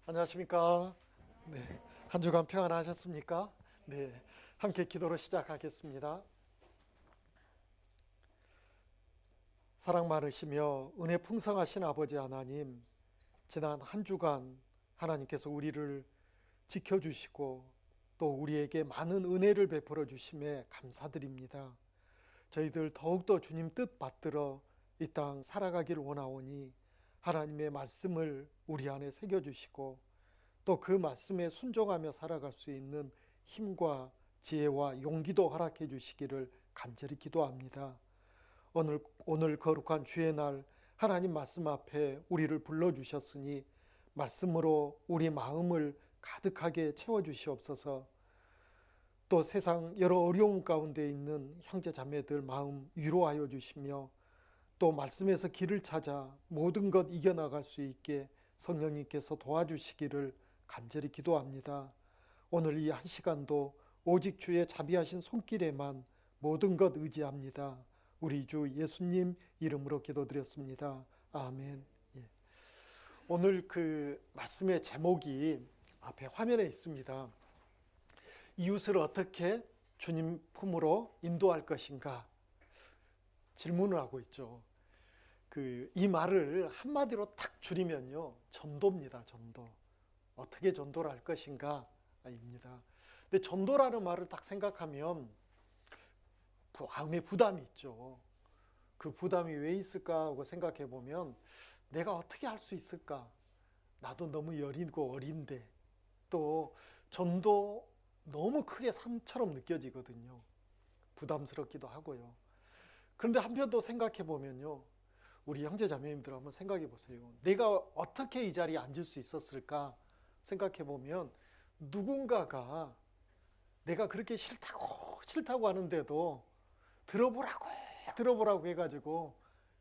안녕하십니까? 네, 한 주간 평안하셨습니까? 네, 함께 기도로 시작하겠습니다. 사랑 많으시며 은혜 풍성하신 아버지 하나님, 지난 한 주간 하나님께서 우리를 지켜주시고 또 우리에게 많은 은혜를 베풀어 주심에 감사드립니다. 저희들 더욱더 주님 뜻 받들어 이 땅 살아가기를 원하오니 하나님의 말씀을 우리 안에 새겨주시고 또 그 말씀에 순종하며 살아갈 수 있는 힘과 지혜와 용기도 허락해 주시기를 간절히 기도합니다. 오늘 거룩한 주의 날 하나님 말씀 앞에 우리를 불러주셨으니 말씀으로 우리 마음을 가득하게 채워주시옵소서. 또 세상 여러 어려움 가운데 있는 형제 자매들 마음 위로하여 주시며 또 말씀에서 길을 찾아 모든 것 이겨나갈 수 있게 성령님께서 도와주시기를 간절히 기도합니다. 오늘 이 한 시간도 오직 주의 자비하신 손길에만 모든 것 의지합니다. 우리 주 예수님 이름으로 기도드렸습니다. 아멘. 예. 오늘 그 말씀의 제목이 앞에 화면에 있습니다. 이웃을 어떻게 주님 품으로 인도할 것인가 질문을 하고 있죠. 이 말을 한마디로 탁 줄이면요, 전도입니다. 전도. 어떻게 전도를 할 것인가 입니다. 근데 전도라는 말을 딱 생각하면 마음에 부담이 있죠. 그 부담이 왜 있을까 하고 생각해 보면 내가 어떻게 할 수 있을까? 나도 너무 여리고 어린데 또 전도 너무 크게 산처럼 느껴지거든요. 부담스럽기도 하고요. 그런데 한편 또 생각해 보면요, 우리 형제 자매님들 한번 생각해 보세요. 내가 어떻게 이 자리에 앉을 수 있었을까 생각해 보면 누군가가 내가 그렇게 싫다고 하는데도 들어보라고 해가지고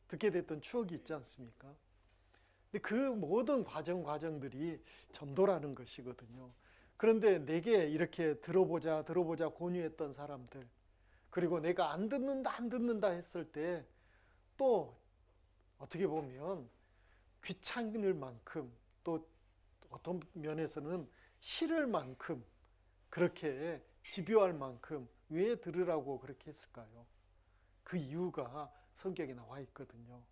듣게 됐던 추억이 있지 않습니까? 근데 그 모든 과정들이 전도라는 것이거든요. 그런데 내게 이렇게 들어보자 권유했던 사람들, 그리고 내가 안 듣는다 했을 때 또 어떻게 보면 귀찮을 만큼 또 어떤 면에서는 싫을 만큼 그렇게 집요할 만큼 왜 들으라고 그렇게 했을까요? 그 이유가 성경에 나와 있거든요.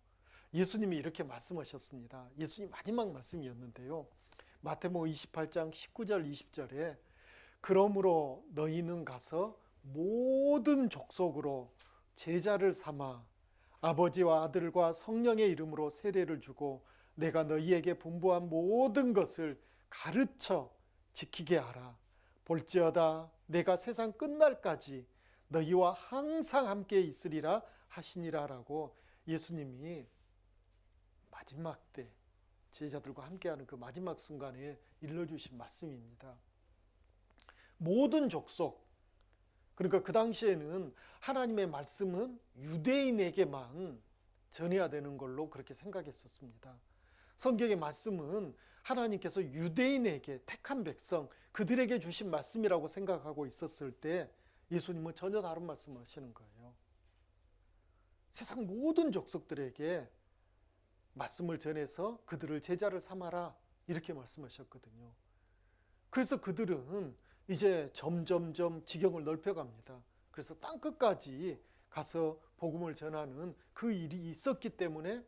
예수님이 이렇게 말씀하셨습니다. 예수님 마지막 말씀이었는데요. 마태복음 28장 19절 20절에 그러므로 너희는 가서 모든 족속으로 제자를 삼아 아버지와 아들과 성령의 이름으로 세례를 주고 내가 너희에게 분부한 모든 것을 가르쳐 지키게 하라. 볼지어다 내가 세상 끝날까지 너희와 항상 함께 있으리라 하시니라 라고 예수님이 마지막 때 제자들과 함께하는 그 마지막 순간에 일러주신 말씀입니다. 모든 족속, 그러니까 그 당시에는 하나님의 말씀은 유대인에게만 전해야 되는 걸로 그렇게 생각했었습니다. 성경의 말씀은 하나님께서 유대인에게 택한 백성, 그들에게 주신 말씀이라고 생각하고 있었을 때 예수님은 전혀 다른 말씀을 하시는 거예요. 세상 모든 족속들에게 말씀을 전해서 그들을 제자를 삼아라 이렇게 말씀하셨거든요. 그래서 그들은 이제 점점점 지경을 넓혀갑니다. 그래서 땅끝까지 가서 복음을 전하는 그 일이 있었기 때문에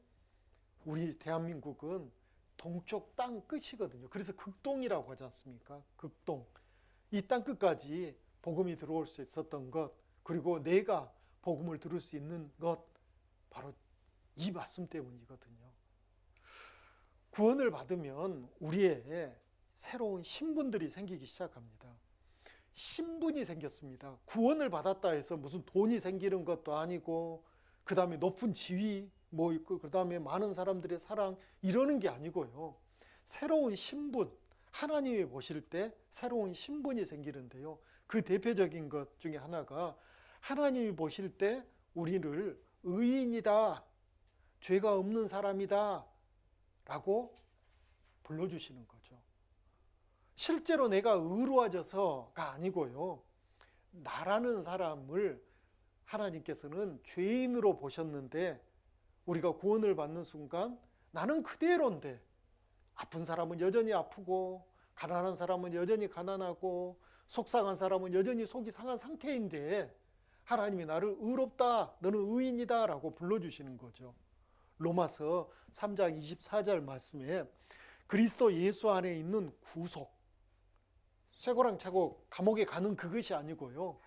우리 대한민국은 동쪽 땅끝이거든요. 그래서 극동이라고 하지 않습니까? 극동. 이 땅끝까지 복음이 들어올 수 있었던 것, 그리고 내가 복음을 들을 수 있는 것, 바로 이 말씀 때문이거든요. 구원을 받으면 우리의 새로운 신분들이 생기기 시작합니다. 신분이 생겼습니다. 구원을 받았다 해서 무슨 돈이 생기는 것도 아니고, 그 다음에 높은 지위, 그 다음에 많은 사람들의 사랑, 이러는 게 아니고요. 새로운 신분, 하나님이 보실 때 새로운 신분이 생기는데요. 그 대표적인 것 중에 하나가 하나님이 보실 때 우리를 의인이다, 죄가 없는 사람이다 라고 불러주시는 거죠. 실제로 내가 의로워져서가 아니고요, 나라는 사람을 하나님께서는 죄인으로 보셨는데 우리가 구원을 받는 순간 나는 그대로인데 아픈 사람은 여전히 아프고 가난한 사람은 여전히 가난하고 속상한 사람은 여전히 속이 상한 상태인데 하나님이 나를 의롭다, 너는 의인이다 라고 불러주시는 거죠. 로마서 3장 24절 말씀에 그리스도 예수 안에 있는 구속, 쇠고랑 차고 감옥에 가는 그것이 아니고요,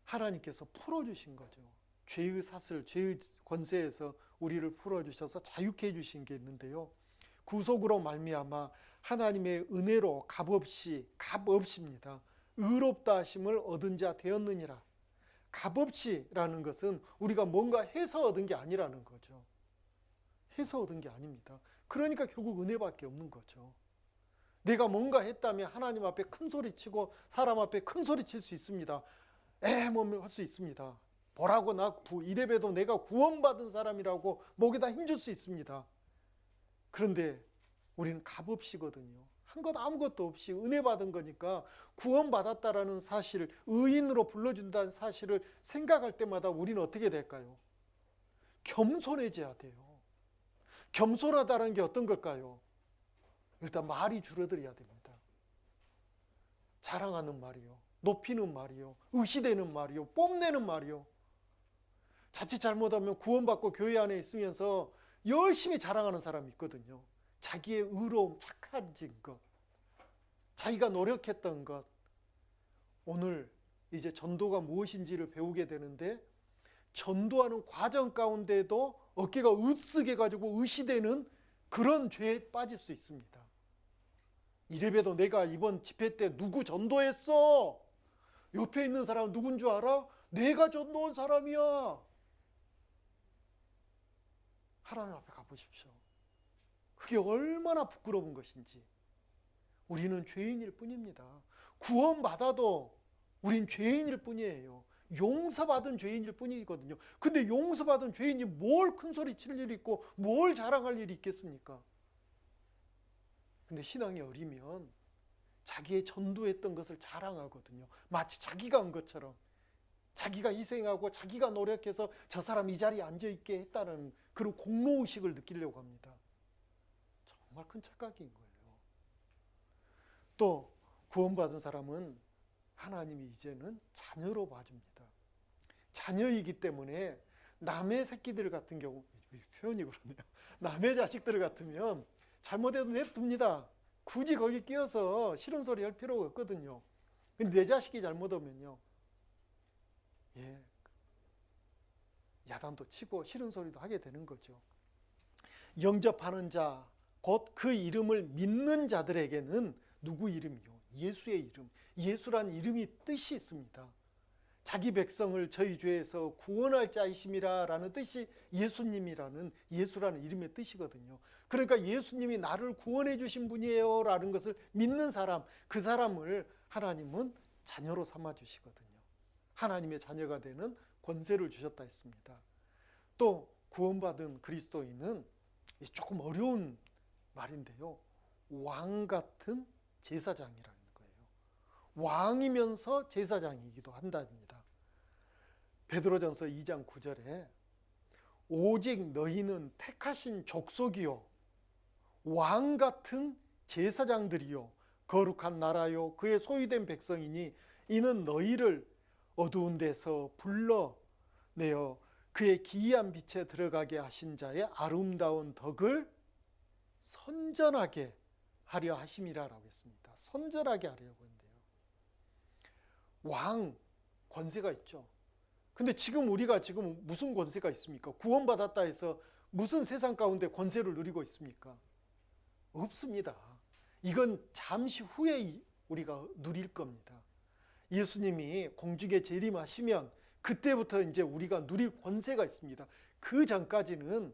하나님께서 풀어주신 거죠. 죄의 사슬, 죄의 권세에서 우리를 풀어주셔서 자유케 해주신 게 있는데요, 구속으로 말미암아 하나님의 은혜로 값없이입니다. 의롭다 하심을 얻은 자 되었느니라. 값없이라는 것은 우리가 뭔가 해서 얻은 게 아니라는 거죠. 해서 얻은 게 아닙니다. 그러니까 결국 은혜밖에 없는 거죠. 내가 뭔가 했다면 하나님 앞에 큰 소리 치고 사람 앞에 큰 소리 칠 수 있습니다. 할 수 있습니다. 보라고 이래봬도 내가 구원받은 사람이라고 목에다 힘줄 수 있습니다. 그런데 우리는 값없이거든요. 한 것 아무것도 없이 은혜 받은 거니까 구원받았다라는 사실을, 의인으로 불러준다는 사실을 생각할 때마다 우리는 어떻게 될까요? 겸손해져야 돼요. 겸손하다는 게 어떤 걸까요? 일단 말이 줄어들어야 됩니다. 자랑하는 말이요, 높이는 말이요, 의시되는 말이요, 뽐내는 말이요. 자칫 잘못하면 구원받고 교회 안에 있으면서 열심히 자랑하는 사람이 있거든요. 자기의 의로움, 착해진 것, 자기가 노력했던 것. 오늘 이제 전도가 무엇인지를 배우게 되는데, 전도하는 과정 가운데도 어깨가 으쓱해 가지고 의시되는 그런 죄에 빠질 수 있습니다. 이래봬도 내가 이번 집회 때 누구 전도했어? 옆에 있는 사람은 누군 줄 알아? 내가 전도한 사람이야. 하나님 앞에 가보십시오. 그게 얼마나 부끄러운 것인지. 우리는 죄인일 뿐입니다. 구원받아도 우린 죄인일 뿐이에요. 용서받은 죄인일 뿐이거든요. 근데 용서받은 죄인이 뭘 큰소리 칠 일이 있고 뭘 자랑할 일이 있겠습니까? 근데 신앙이 어리면 자기의 전도했던 것을 자랑하거든요. 마치 자기가 한 것처럼. 자기가 희생하고 자기가 노력해서 저 사람 이 자리에 앉아있게 했다는 그런 공로의식을 느끼려고 합니다. 정말 큰 착각인 거예요. 또 구원받은 사람은 하나님이 이제는 자녀로 봐줍니다. 자녀이기 때문에 남의 새끼들 같은 경우, 표현이 그러네요. 남의 자식들 같으면 잘못해도 냅둡니다. 굳이 거기 끼어서 싫은 소리 할 필요가 없거든요. 근데 내 자식이 잘못하면요, 야단도 치고 싫은 소리도 하게 되는 거죠. 영접하는 자, 곧 그 이름을 믿는 자들에게는 누구 이름이요? 예수의 이름. 예수란 이름이 뜻이 있습니다. 자기 백성을 저희 죄에서 구원할 자이심이라 라는 뜻이 예수님이라는, 예수라는 이름의 뜻이거든요. 그러니까 예수님이 나를 구원해 주신 분이에요 라는 것을 믿는 사람, 그 사람을 하나님은 자녀로 삼아 주시거든요. 하나님의 자녀가 되는 권세를 주셨다 했습니다. 또 구원받은 그리스도인은 조금 어려운 말인데요, 왕 같은 제사장이라는 거예요. 왕이면서 제사장이기도 한답니다. 베드로전서 2장 9절에 오직 너희는 택하신 족속이요 왕 같은 제사장들이요 거룩한 나라요 그의 소유된 백성이니 이는 너희를 어두운 데서 불러내어 그의 기이한 빛에 들어가게 하신 자의 아름다운 덕을 선전하게 하려 하심이라라고 했습니다. 선전하게 하려고 한대요. 왕 권세가 있죠. 근데 지금 우리가 지금 무슨 권세가 있습니까? 구원받았다 해서 무슨 세상 가운데 권세를 누리고 있습니까? 없습니다. 이건 잠시 후에 우리가 누릴 겁니다. 예수님이 공중에 재림하시면 그때부터 이제 우리가 누릴 권세가 있습니다. 그 전까지는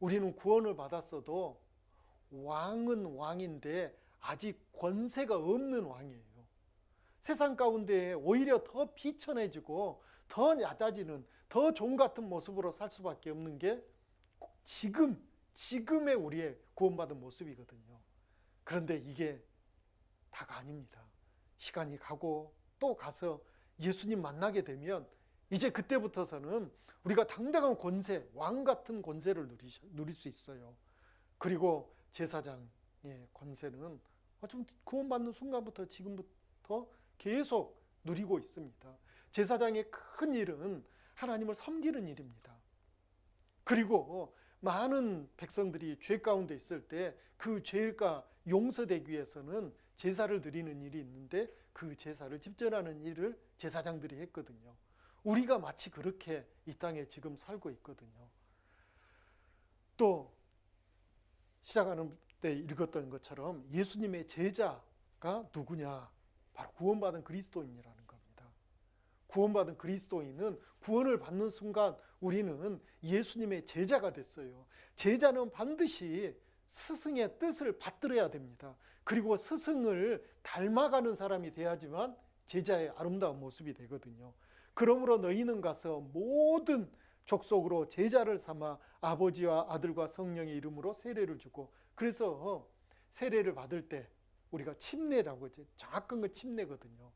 우리는 구원을 받았어도 왕은 왕인데 아직 권세가 없는 왕이에요. 세상 가운데 오히려 더 비천해지고 더 얕아지는, 더 종 같은 모습으로 살 수밖에 없는 게 지금의 우리의 구원받은 모습이거든요. 그런데 이게 다가 아닙니다. 시간이 가고 또 가서 예수님 만나게 되면 이제 그때부터서는 우리가 당당한 권세, 왕 같은 권세를 누릴 수 있어요. 그리고 제사장의 권세는 좀 구원받는 순간부터 지금부터 계속 누리고 있습니다. 제사장의 큰 일은 하나님을 섬기는 일입니다. 그리고 많은 백성들이 죄 가운데 있을 때 그 죄가 용서되기 위해서는 제사를 드리는 일이 있는데 그 제사를 집전하는 일을 제사장들이 했거든요. 우리가 마치 그렇게 이 땅에 지금 살고 있거든요. 또 시작하는 때 읽었던 것처럼 예수님의 제자가 누구냐? 바로 구원받은 그리스도인이라는 겁니다. 구원받은 그리스도인은 구원을 받는 순간 우리는 예수님의 제자가 됐어요. 제자는 반드시 스승의 뜻을 받들어야 됩니다. 그리고 스승을 닮아가는 사람이 돼야지만 제자의 아름다운 모습이 되거든요. 그러므로 너희는 가서 모든 족속으로 제자를 삼아 아버지와 아들과 성령의 이름으로 세례를 주고, 그래서 세례를 받을 때 우리가 침례라고 하죠. 정확한 건 침례거든요.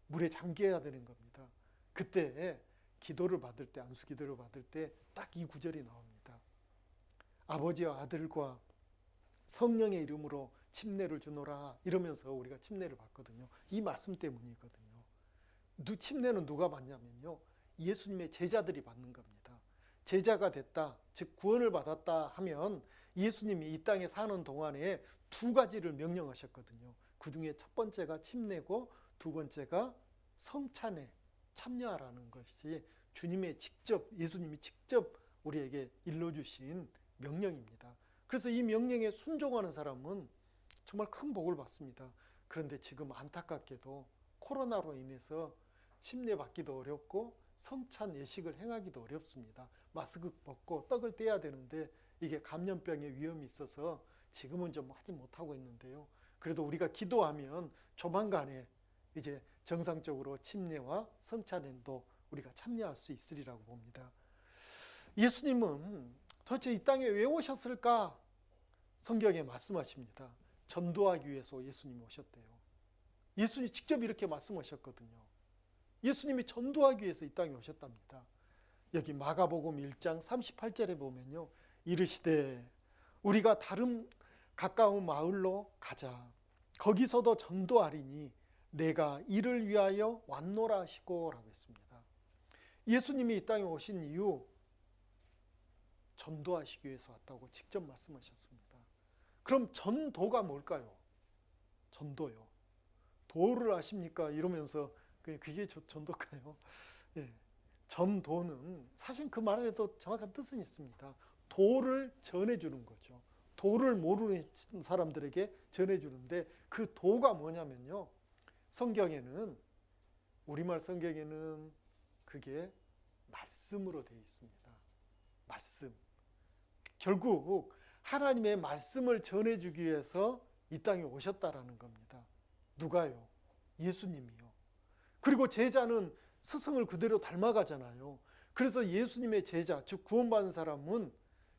물에 잠겨야 되는 겁니다. 그때 기도를 받을 때, 안수 기도를 받을 때 딱 이 구절이 나옵니다. 아버지와 아들과 성령의 이름으로 침례를 주노라 이러면서 우리가 침례를 받거든요. 이 말씀 때문이거든요. 침례는 누가 받냐면요, 예수님의 제자들이 받는 겁니다. 제자가 됐다, 즉 구원을 받았다 하면 예수님이 이 땅에 사는 동안에 두 가지를 명령하셨거든요. 그 중에 첫 번째가 침례고 두 번째가 성찬에 참여하라는 것이 예수님이 직접 우리에게 일러주신 명령입니다. 그래서 이 명령에 순종하는 사람은 정말 큰 복을 받습니다. 그런데 지금 안타깝게도 코로나로 인해서 침례 받기도 어렵고 성찬 예식을 행하기도 어렵습니다. 마스크 벗고 떡을 떼야 되는데 이게 감염병의 위험이 있어서 지금은 좀 하지 못하고 있는데요. 그래도 우리가 기도하면 조만간에 이제 정상적으로 침례와 성찬에도 우리가 참여할 수 있으리라고 봅니다. 예수님은 도대체 이 땅에 왜 오셨을까? 성경에 말씀하십니다. 전도하기 위해서 예수님이 오셨대요. 예수님이 직접 이렇게 말씀하셨거든요. 예수님이 전도하기 위해서 이 땅에 오셨답니다. 여기 마가복음 1장 38절에 보면요, 이르시되 우리가 다른 가까운 마을로 가자. 거기서도 전도하리니 내가 이를 위하여 왔노라 하시고 라고 했습니다. 예수님이 이 땅에 오신 이유, 전도하시기 위해서 왔다고 직접 말씀하셨습니다. 그럼 전도가 뭘까요? 전도요. 도를 아십니까? 이러면서 그게 전도일까요? 예. 전도는 사실 그 말에도 정확한 뜻은 있습니다. 도를 전해주는 거죠. 도를 모르는 사람들에게 전해주는데 그 도가 뭐냐면요, 성경에는, 우리말 성경에는 그게 말씀으로 되어 있습니다. 말씀. 결국 하나님의 말씀을 전해주기 위해서 이 땅에 오셨다라는 겁니다. 누가요? 예수님이요. 그리고 제자는 스승을 그대로 닮아가잖아요. 그래서 예수님의 제자, 즉 구원받은 사람은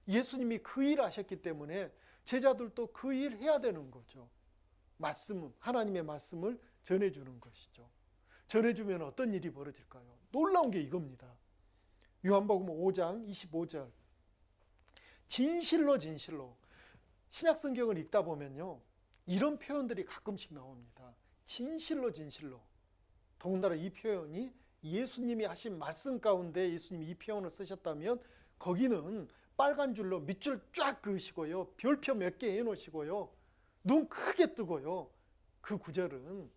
예수님이 그 일 하셨기 때문에 제자들도 그 일 해야 되는 거죠. 말씀, 하나님의 말씀을 전해주는 것이죠. 전해주면 어떤 일이 벌어질까요? 놀라운 게 이겁니다. 요한복음 5장 25절. 진실로 진실로. 신약성경을 읽다 보면요, 이런 표현들이 가끔씩 나옵니다. 진실로 진실로. 더군다나 이 표현이 예수님이 하신 말씀 가운데 예수님이 이 표현을 쓰셨다면 거기는 빨간 줄로 밑줄 쫙 그으시고요, 별표 몇 개 해놓으시고요, 눈 크게 뜨고요, 그 구절은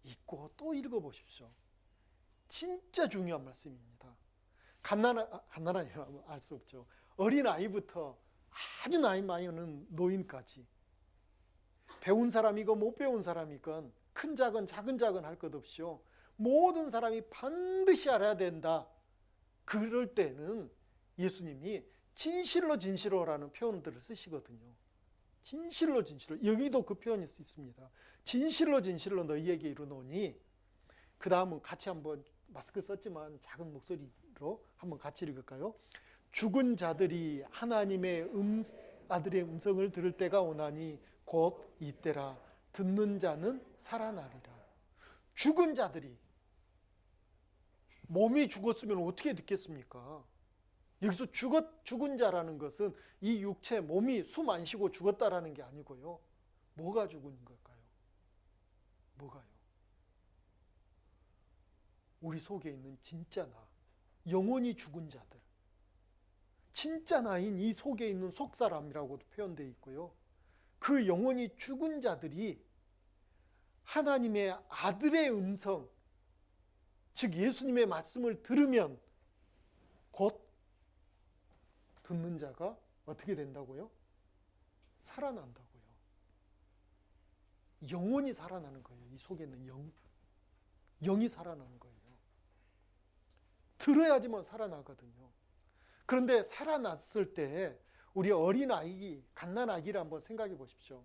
읽고 또 읽어보십시오. 진짜 중요한 말씀입니다. 갓난아이라고 알 수 없죠. 어린아이부터 아주 나이 많은 노인까지, 배운 사람이건 못 배운 사람이건 큰 작은 할 것 없이요, 모든 사람이 반드시 알아야 된다. 그럴 때는 예수님이 진실로 진실로라는 표현들을 쓰시거든요. 진실로 진실로. 여기도 그 표현이 있습니다. 진실로 진실로 너희에게 이르노니. 그 다음은 같이 한번, 마스크 썼지만 작은 목소리로 한번 같이 읽을까요? 죽은 자들이 하나님의 아들의 음성을 들을 때가 오나니 곧 이때라. 듣는 자는 살아나리라. 죽은 자들이, 몸이 죽었으면 어떻게 듣겠습니까? 여기서 죽은 자라는 것은 이 육체, 몸이 숨 안 쉬고 죽었다라는 게 아니고요. 뭐가 죽은 걸까요? 뭐가요? 우리 속에 있는 진짜 나, 영원히 죽은 자들, 진짜 나인 이 속에 있는 속사람이라고도 표현되어 있고요. 그 영원히 죽은 자들이 하나님의 아들의 음성, 즉 예수님의 말씀을 들으면 곧 듣는 자가 어떻게 된다고요? 살아난다고요. 영원히 살아나는 거예요. 이 속에 있는 영이 살아나는 거예요. 들어야지만 살아나거든요. 그런데 살아났을 때 우리 어린아이, 갓난아기를 한번 생각해 보십시오.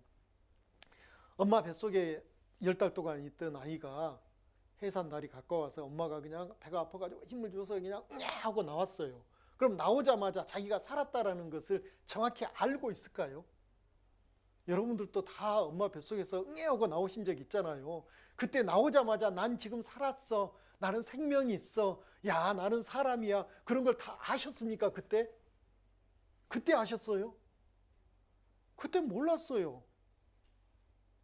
엄마 뱃속에 10달 동안 있던 아이가 해산날이 가까워서 엄마가 그냥 배가 아파가지고 힘을 줘서 그냥 하고 나왔어요. 그럼 나오자마자 자기가 살았다라는 것을 정확히 알고 있을까요? 여러분들도 다 엄마 뱃속에서 하고 나오신 적 있잖아요. 그때 나오자마자 난 지금 살았어. 나는 생명이 있어. 야, 나는 사람이야. 그런 걸 다 아셨습니까? 그때? 그때 아셨어요? 그때 몰랐어요.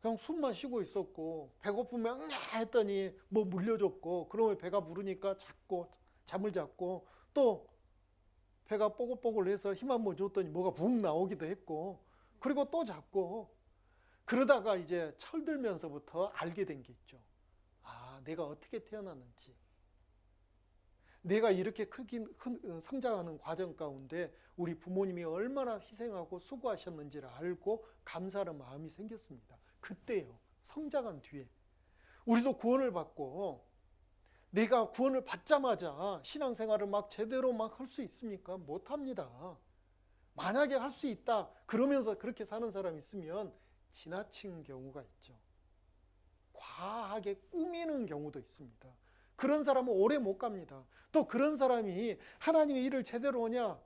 그냥 숨만 쉬고 있었고 배고프면 했더니 뭐 물려줬고 그러면 배가 부르니까 잠을 잤고 또 배가 뽀글뽀글해서 힘 한번 줬더니 뭐가 붕 나오기도 했고 그리고 또 잤고 그러다가 이제 철들면서부터 알게 된 게 있죠. 아, 내가 어떻게 태어났는지, 내가 이렇게 성장하는 과정 가운데 우리 부모님이 얼마나 희생하고 수고하셨는지를 알고 감사하는 마음이 생겼습니다. 그때요. 성장한 뒤에. 우리도 구원을 받고 내가 구원을 받자마자 신앙생활을 막 제대로 막 할 수 있습니까? 못합니다. 만약에 할 수 있다 그러면서 그렇게 사는 사람이 있으면 지나친 경우가 있죠. 과하게 꾸미는 경우도 있습니다. 그런 사람은 오래 못 갑니다. 또 그런 사람이 하나님의 일을 제대로 하냐?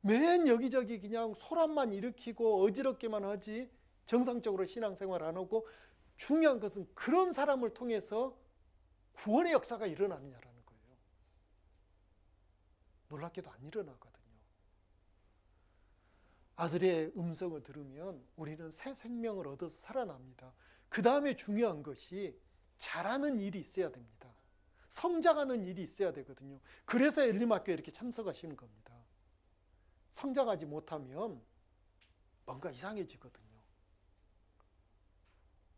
맨 여기저기 그냥 소란만 일으키고 어지럽게만 하지 정상적으로 신앙생활 안 하고 중요한 것은 그런 사람을 통해서 구원의 역사가 일어나느냐라는 거예요. 놀랍게도 안 일어나거든요. 아들의 음성을 들으면 우리는 새 생명을 얻어서 살아납니다. 그 다음에 중요한 것이 잘하는 일이 있어야 됩니다. 성장하는 일이 있어야 되거든요. 그래서 엘림학교에 이렇게 참석하시는 겁니다. 성장하지 못하면 뭔가 이상해지거든요.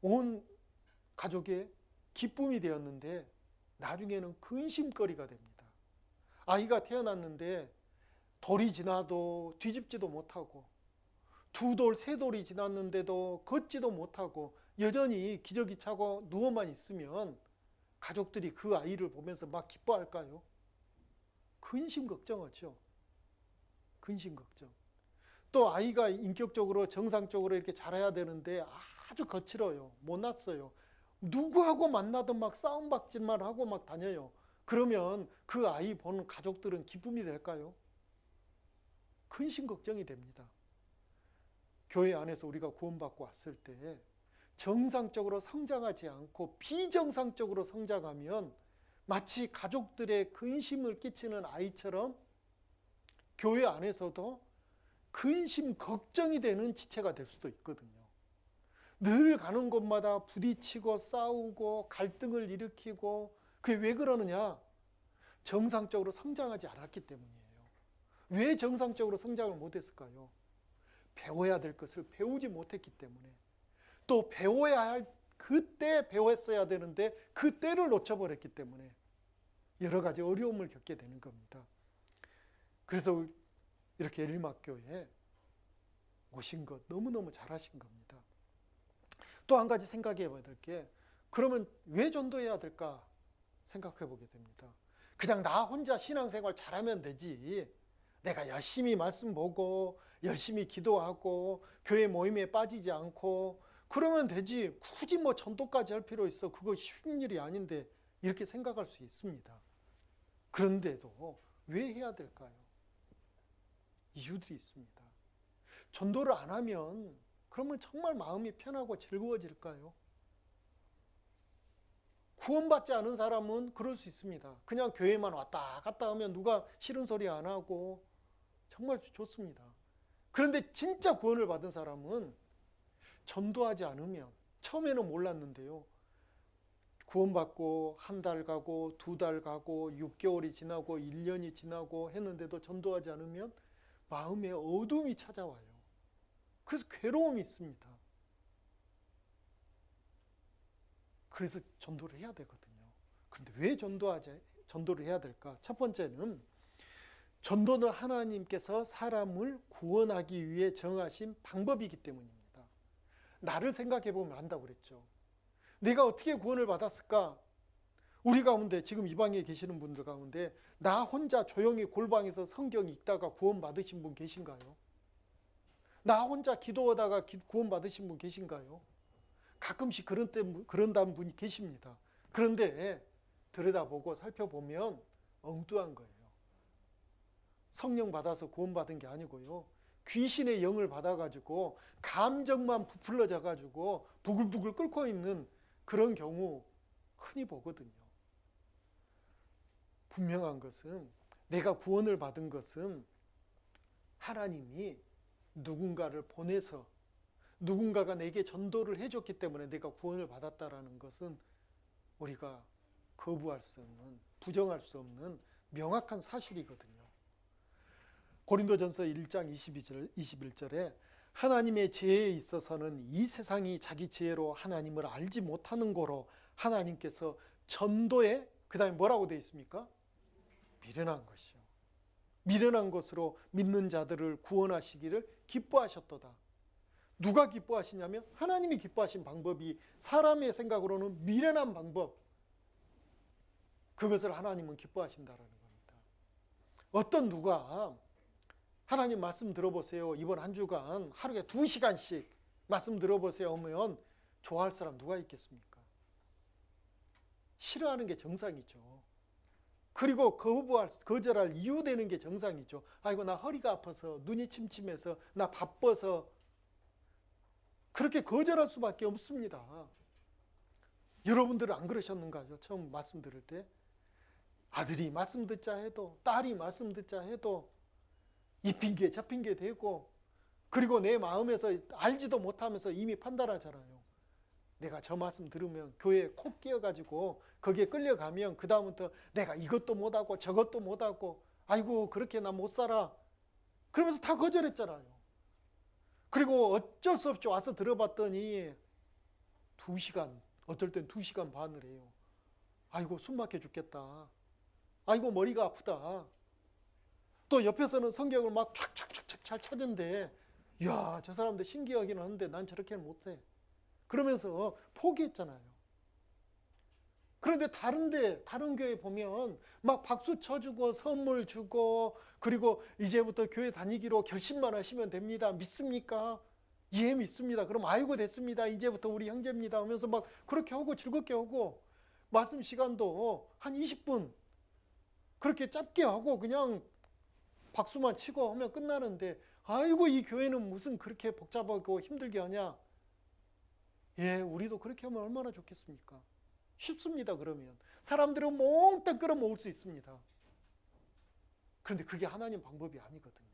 온 가족의 기쁨이 되었는데 나중에는 근심거리가 됩니다. 아이가 태어났는데 돌이 지나도 뒤집지도 못하고 두 돌, 세 돌이 지났는데도 걷지도 못하고 여전히 기저귀 차고 누워만 있으면 가족들이 그 아이를 보면서 막 기뻐할까요? 근심 걱정하죠. 근심 걱정. 또 아이가 인격적으로 정상적으로 이렇게 자라야 되는데 아주 거칠어요. 못났어요. 누구하고 만나든 막 싸움박질만 하고 막 다녀요. 그러면 그 아이 보는 가족들은 기쁨이 될까요? 근심 걱정이 됩니다. 교회 안에서 우리가 구원받고 왔을 때 정상적으로 성장하지 않고 비정상적으로 성장하면 마치 가족들의 근심을 끼치는 아이처럼 교회 안에서도 근심 걱정이 되는 지체가 될 수도 있거든요. 늘 가는 곳마다 부딪히고 싸우고 갈등을 일으키고 그게 왜 그러느냐? 정상적으로 성장하지 않았기 때문이에요. 왜 정상적으로 성장을 못했을까요? 배워야 될 것을 배우지 못했기 때문에, 또 배워야 할 그때 배웠어야 되는데 그때를 놓쳐버렸기 때문에 여러 가지 어려움을 겪게 되는 겁니다. 그래서 이렇게 엘림학교에 오신 것 너무너무 잘하신 겁니다. 또 한 가지 생각해 봐야 될 게, 그러면 왜 전도해야 될까 생각해 보게 됩니다. 그냥 나 혼자 신앙생활 잘하면 되지, 내가 열심히 말씀 보고 열심히 기도하고 교회 모임에 빠지지 않고 그러면 되지, 굳이 뭐 전도까지 할 필요 있어, 그거 쉬운 일이 아닌데, 이렇게 생각할 수 있습니다. 그런데도 왜 해야 될까요? 이유들이 있습니다. 전도를 안 하면 그러면 정말 마음이 편하고 즐거워질까요? 구원받지 않은 사람은 그럴 수 있습니다. 그냥 교회만 왔다 갔다 하면 누가 싫은 소리 안 하고 정말 좋습니다. 그런데 진짜 구원을 받은 사람은 전도하지 않으면, 처음에는 몰랐는데요, 구원받고 한 달 가고 2달 가고 6개월이 지나고 1년이 지나고 했는데도 전도하지 않으면 마음에 어둠이 찾아와요. 그래서 괴로움이 있습니다. 그래서 전도를 해야 되거든요. 그런데 왜 전도를 해야 될까? 첫 번째는 전도는 하나님께서 사람을 구원하기 위해 정하신 방법이기 때문입니다. 나를 생각해 보면 안다고 그랬죠. 내가 어떻게 구원을 받았을까? 우리 가운데, 지금 이 방에 계시는 분들 가운데 나 혼자 조용히 골방에서 성경 읽다가 구원 받으신 분 계신가요? 나 혼자 기도하다가 구원 받으신 분 계신가요? 가끔씩 그런다는 분이 계십니다. 그런데 들여다보고 살펴보면 엉뚱한 거예요. 성령 받아서 구원받은 게 아니고요, 귀신의 영을 받아가지고 감정만 부풀러져가지고 부글부글 끓고 있는 그런 경우 흔히 보거든요. 분명한 것은, 내가 구원을 받은 것은 하나님이 누군가를 보내서 누군가가 내게 전도를 해줬기 때문에 내가 구원을 받았다라는 것은 우리가 거부할 수 없는, 부정할 수 없는 명확한 사실이거든요. 고린도전서 1장 21절에 하나님의 지혜에 있어서는 이 세상이 자기 지혜로 하나님을 알지 못하는 거로 하나님께서 전도에, 그 다음에 뭐라고 되어 있습니까? 미련한 것이요, 미련한 것으로 믿는 자들을 구원하시기를 기뻐하셨도다. 누가 기뻐하시냐면 하나님이 기뻐하신 방법이 사람의 생각으로는 미련한 방법, 그것을 하나님은 기뻐하신다라는 겁니다. 어떤 누가 하나님 말씀 들어보세요, 이번 한 주간 하루에 2시간씩 말씀 들어보세요 하면 좋아할 사람 누가 있겠습니까? 싫어하는 게 정상이죠. 그리고 거절할 이유 되는 게 정상이죠. 아이고, 나 허리가 아파서, 눈이 침침해서, 나 바빠서, 그렇게 거절할 수밖에 없습니다. 여러분들은 안 그러셨는가요? 처음 말씀 들을 때 아들이 말씀 듣자 해도, 딸이 말씀 듣자 해도 이 핑계 저 핑계 대고, 그리고 내 마음에서 알지도 못하면서 이미 판단하잖아요. 내가 저 말씀 들으면 교회에 콕 끼어가지고 거기에 끌려가면 그 다음부터 내가 이것도 못하고 저것도 못하고, 아이고 그렇게 나 못 살아, 그러면서 다 거절했잖아요. 그리고 어쩔 수 없이 와서 들어봤더니 2시간, 어떨 땐 2시간 반을 해요. 아이고 숨 막혀 죽겠다, 아이고 머리가 아프다. 또 옆에서는 성경을 막 촥촥촥촥 잘 찾은데, 이야 저 사람들 신기하긴 하는데 난 저렇게는 못해, 그러면서 포기했잖아요. 그런데 다른 교회 보면 막 박수 쳐주고 선물 주고, 그리고 이제부터 교회 다니기로 결심만 하시면 됩니다, 믿습니까? 예 믿습니다. 그럼 아이고 됐습니다, 이제부터 우리 형제입니다 하면서 막 그렇게 하고 즐겁게 하고, 말씀 시간도 한 20분 그렇게 짧게 하고 그냥 박수만 치고 하면 끝나는데, 아이고 이 교회는 무슨 그렇게 복잡하고 힘들게 하냐. 예, 우리도 그렇게 하면 얼마나 좋겠습니까? 쉽습니다. 그러면 사람들은 몽땅 끌어모을 수 있습니다. 그런데 그게 하나님 방법이 아니거든요.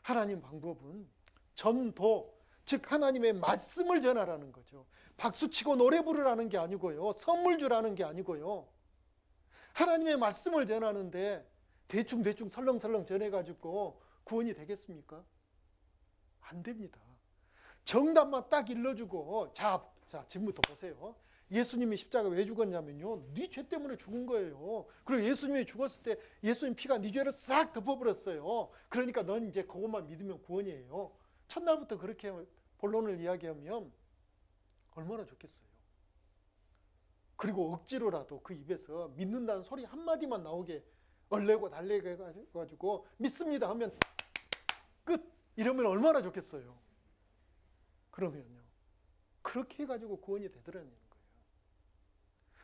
하나님 방법은 전도, 즉 하나님의 말씀을 전하라는 거죠. 박수치고 노래 부르라는 게 아니고요, 선물 주라는 게 아니고요, 하나님의 말씀을 전하는데 대충 설렁설렁 전해가지고 구원이 되겠습니까? 안 됩니다. 정답만 딱 일러주고, 자 지금부터 보세요. 예수님이 십자가 왜 죽었냐면요, 네 죄 때문에 죽은 거예요. 그리고 예수님이 죽었을 때 예수님 피가 네 죄를 싹 덮어버렸어요. 그러니까 넌 이제 그것만 믿으면 구원이에요. 첫날부터 그렇게 본론을 이야기하면 얼마나 좋겠어요. 그리고 억지로라도 그 입에서 믿는다는 소리 한마디만 나오게 얼레고 달래고 해가지고 믿습니다 하면 끝, 이러면 얼마나 좋겠어요. 그러면요, 그렇게 해가지고 구원이 되더라는 거예요.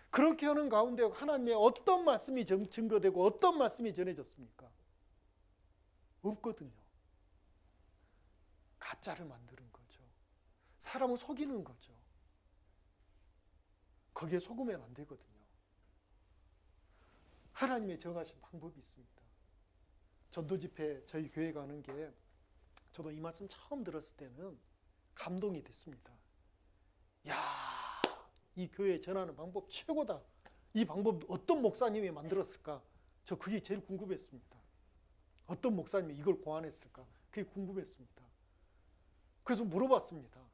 그렇게 하는 가운데 하나님의 어떤 말씀이 증거되고 어떤 말씀이 전해졌습니까? 없거든요. 가짜를 만드는 거죠. 사람을 속이는 거죠. 거기에 속으면 안 되거든요. 하나님의 정하신 방법이 있습니다. 전도 집회 저희 교회 가는 게 저도 이 말씀 처음 들었을 때는 감동이 됐습니다. 야, 이 교회 전하는 방법 최고다. 이 방법 어떤 목사님이 만들었을까? 저 그게 제일 궁금했습니다. 어떤 목사님이 이걸 고안했을까? 그게 궁금했습니다. 그래서 물어봤습니다.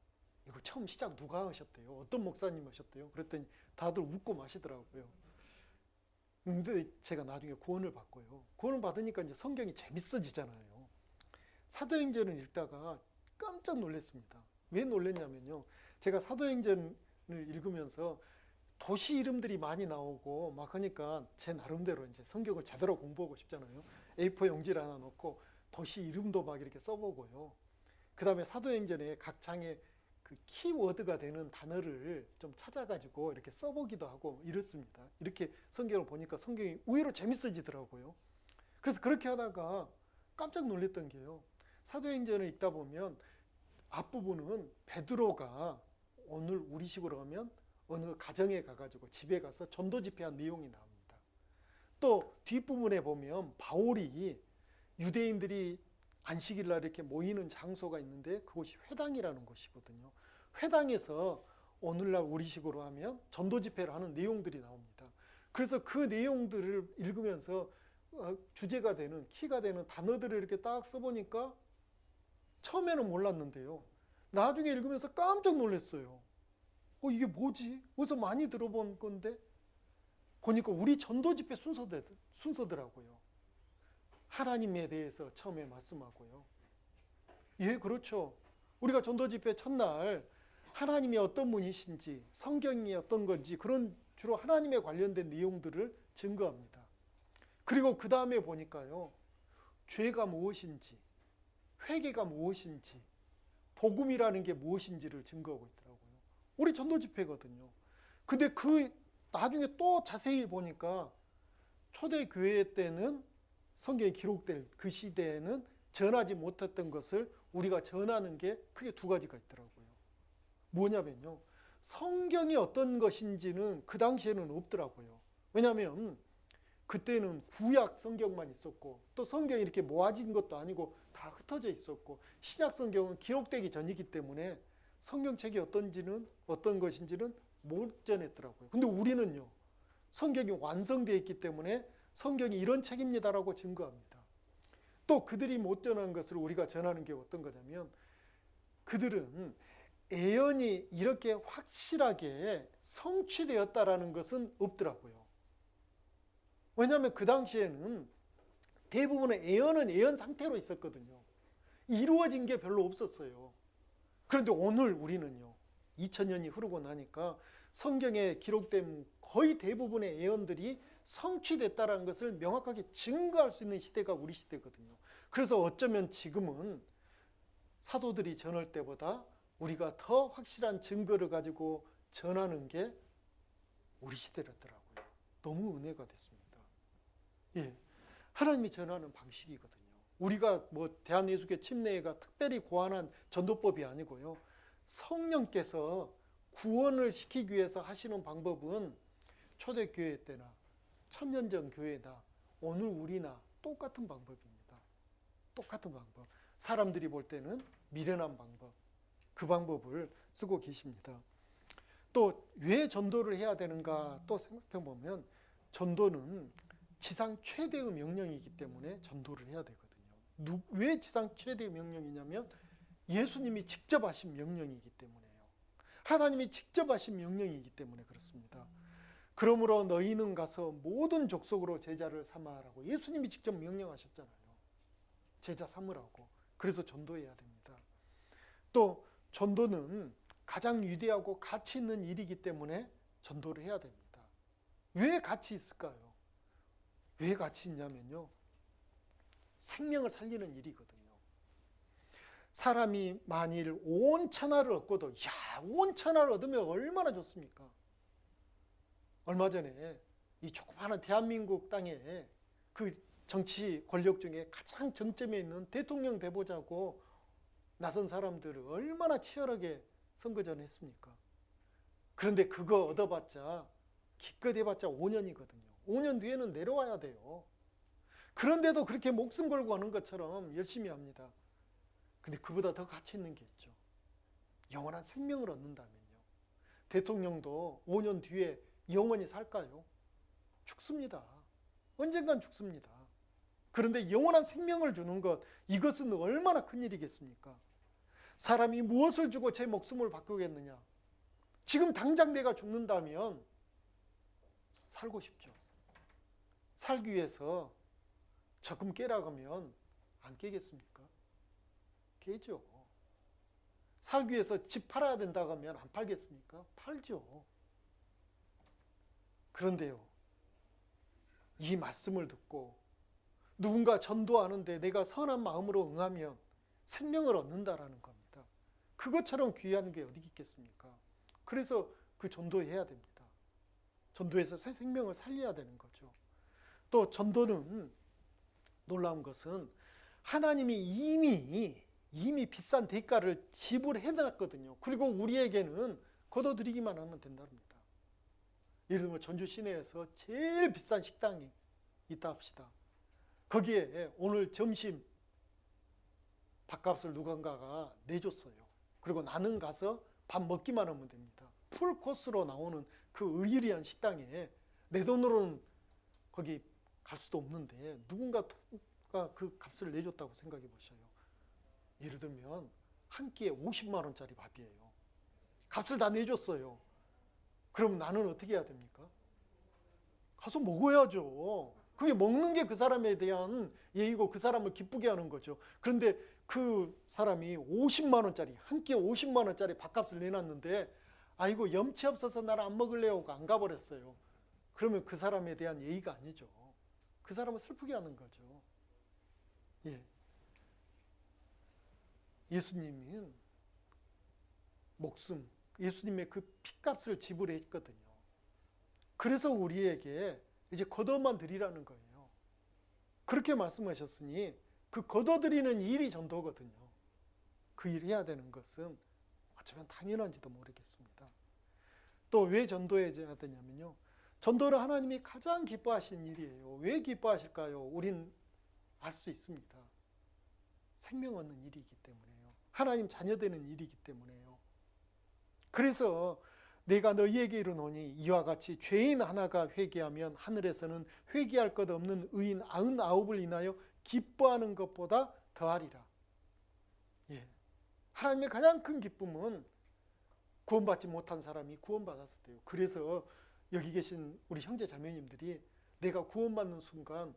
이거 처음 시작 누가 하셨대요? 어떤 목사님 하셨대요? 그랬더니 다들 웃고 마시더라고요. 근데 제가 나중에 구원을 받고요. 구원을 받으니까 이제 성경이 재밌어지잖아요. 사도행전을 읽다가 깜짝 놀랐습니다. 왜 놀랐냐면요. 제가 사도행전을 읽으면서 도시 이름들이 많이 나오고 막 하니까 제 나름대로 이제 성경을 제대로 공부하고 싶잖아요. A4 용지를 하나 놓고 도시 이름도 막 이렇게 써보고요. 그 다음에 사도행전에 각 장에 그 키워드가 되는 단어를 좀 찾아가지고 이렇게 써보기도 하고 이렇습니다. 이렇게 성경을 보니까 성경이 의외로 재밌어지더라고요. 그래서 그렇게 하다가 깜짝 놀랐던 게요. 사도행전을 읽다 보면 앞부분은 베드로가 오늘 우리식으로 하면 어느 가정에 가가지고 집에 가서 전도 집회한 내용이 나옵니다. 또 뒷부분에 보면 바울이 유대인들이 안식일 날 이렇게 모이는 장소가 있는데 그곳이 회당이라는 곳이거든요. 회당에서 오늘날 우리식으로 하면 전도 집회를 하는 내용들이 나옵니다. 그래서 그 내용들을 읽으면서 주제가 되는 키가 되는 단어들을 이렇게 딱 써보니까 처음에는 몰랐는데요. 나중에 읽으면서 깜짝 놀랐어요. 이게 뭐지? 어디서 많이 들어본 건데? 보니까 우리 전도 집회 순서더라고요. 하나님에 대해서 처음에 말씀하고요. 예, 그렇죠. 우리가 전도 집회 첫날 하나님이 어떤 분이신지, 성경이 어떤 건지 그런 주로 하나님에 관련된 내용들을 증거합니다. 그리고 그 다음에 보니까요. 죄가 무엇인지, 회개가 무엇인지, 복음이라는 게 무엇인지를 증거하고 있더라고요. 우리 전도 집회거든요. 근데 그 나중에 또 자세히 보니까 초대교회 때는 성경에 기록될 그 시대에는 전하지 못했던 것을 우리가 전하는 게 크게 두 가지가 있더라고요. 뭐냐면요. 성경이 어떤 것인지는 그 당시에는 없더라고요. 왜냐하면 그때는 구약 성경만 있었고 또 성경이 이렇게 모아진 것도 아니고 다 흩어져 있었고 신약 성경은 기록되기 전이기 때문에 성경책이 어떤 것인지는 못 전했더라고요. 근데 우리는요. 성경이 완성되어 있기 때문에 성경이 이런 책입니다라고 증거합니다. 또 그들이 못 전한 것을 우리가 전하는 게 어떤 거냐면 그들은 예언이 이렇게 확실하게 성취되었다라는 것은 없더라고요. 왜냐하면 그 당시에는 대부분의 예언은 예언 상태로 있었거든요. 이루어진 게 별로 없었어요. 그런데 오늘 우리는요. 2000년이 흐르고 나니까 성경에 기록된 거의 대부분의 예언들이 성취됐다는 것을 명확하게 증거할 수 있는 시대가 우리 시대거든요. 그래서 어쩌면 지금은 사도들이 전할 때보다 우리가 더 확실한 증거를 가지고 전하는 게 우리 시대였더라고요. 너무 은혜가 됐습니다. 예, 하나님이 전하는 방식이거든요. 우리가 대한예수교 침례회가 특별히 고안한 전도법이 아니고요. 성령께서 구원을 시키기 위해서 하시는 방법은 초대교회 때나 천년전 교회나 오늘 우리나 똑같은 방법입니다. 똑같은 방법. 사람들이 볼 때는 미련한 방법. 그 방법을 쓰고 계십니다. 또 왜 전도를 해야 되는가 또 생각해 보면 전도는 지상 최대의 명령이기 때문에 전도를 해야 되거든요. 왜 지상 최대의 명령이냐면 예수님이 직접 하신 명령이기 때문에요. 하나님이 직접 하신 명령이기 때문에 그렇습니다. 그러므로 너희는 가서 모든 족속으로 제자를 삼아라고 예수님이 직접 명령하셨잖아요. 제자 삼으라고. 그래서 전도해야 됩니다. 또 전도는 가장 위대하고 가치 있는 일이기 때문에 전도를 해야 됩니다. 왜 가치 있을까요? 왜 가치 있냐면요. 생명을 살리는 일이거든요. 사람이 만일 온 천하를 얻고도 온 천하를 얻으면 얼마나 좋습니까? 얼마 전에 이 조그마한 대한민국 땅에 그 정치 권력 중에 가장 정점에 있는 대통령 되보자고 나선 사람들을 얼마나 치열하게 선거전 했습니까? 그런데 그거 얻어봤자 기껏 해봤자 5년이거든요. 5년 뒤에는 내려와야 돼요. 그런데도 그렇게 목숨 걸고 하는 것처럼 열심히 합니다. 근데 그보다 더 가치 있는 게 있죠. 영원한 생명을 얻는다면요. 대통령도 5년 뒤에 영원히 살까요? 죽습니다. 언젠간 죽습니다. 그런데 영원한 생명을 주는 것, 이것은 얼마나 큰 일이겠습니까? 사람이 무엇을 주고 제 목숨을 바꾸겠느냐? 지금 당장 내가 죽는다면 살고 싶죠. 살기 위해서 적금 깨라고 하면 안 깨겠습니까? 깨죠. 살기 위해서 집 팔아야 된다고 하면 안 팔겠습니까? 팔죠. 그런데요, 이 말씀을 듣고 누군가 전도하는데 내가 선한 마음으로 응하면 생명을 얻는다라는 겁니다. 그것처럼 귀한 게 어디 있겠습니까? 그래서 그 전도해야 됩니다. 전도해서 새 생명을 살려야 되는 거죠. 또 전도는 놀라운 것은 하나님이 이미 비싼 대가를 지불해놨거든요. 그리고 우리에게는 걷어들이기만 하면 된답니다. 예를 들면 전주 시내에서 제일 비싼 식당이 있다 합시다. 거기에 오늘 점심 밥값을 누군가가 내줬어요. 그리고 나는 가서 밥 먹기만 하면 됩니다. 풀 코스로 나오는 그 의리한 식당에 내 돈으로는 거기 갈 수도 없는데 누군가가 그 값을 내줬다고 생각해 보셔요. 예를 들면 한 끼에 50만 원짜리 밥이에요. 값을 다 내줬어요. 그럼 나는 어떻게 해야 됩니까? 가서 먹어야죠. 그게 먹는 게 그 사람에 대한 예의고 그 사람을 기쁘게 하는 거죠. 그런데 그 사람이 50만 원짜리, 한 끼에 50만 원짜리 밥값을 내놨는데 아이고 염치 없어서 나는 안 먹을래요 하고 안 가버렸어요. 그러면 그 사람에 대한 예의가 아니죠. 그 사람을 슬프게 하는 거죠. 예. 예수님은 목숨, 예수님의 그 피값을 지불했거든요. 그래서 우리에게 이제 걷어만 드리라는 거예요. 그렇게 말씀하셨으니 그 걷어들이는 일이 전도거든요. 그 일을 해야 되는 것은 어쩌면 당연한지도 모르겠습니다. 또 왜 전도해야 되냐면요. 전도를 하나님이 가장 기뻐하시는 일이에요. 왜 기뻐하실까요? 우린 알 수 있습니다. 생명 얻는 일이기 때문에요. 하나님 자녀 되는 일이기 때문에요. 그래서 내가 너희에게 이르노니 이와 같이 죄인 하나가 회개하면 하늘에서는 회개할 것 없는 의인 99을 인하여 기뻐하는 것보다 더하리라. 예. 하나님의 가장 큰 기쁨은 구원받지 못한 사람이 구원받았을 때요. 그래서 여기 계신 우리 형제 자매님들이 내가 구원받는 순간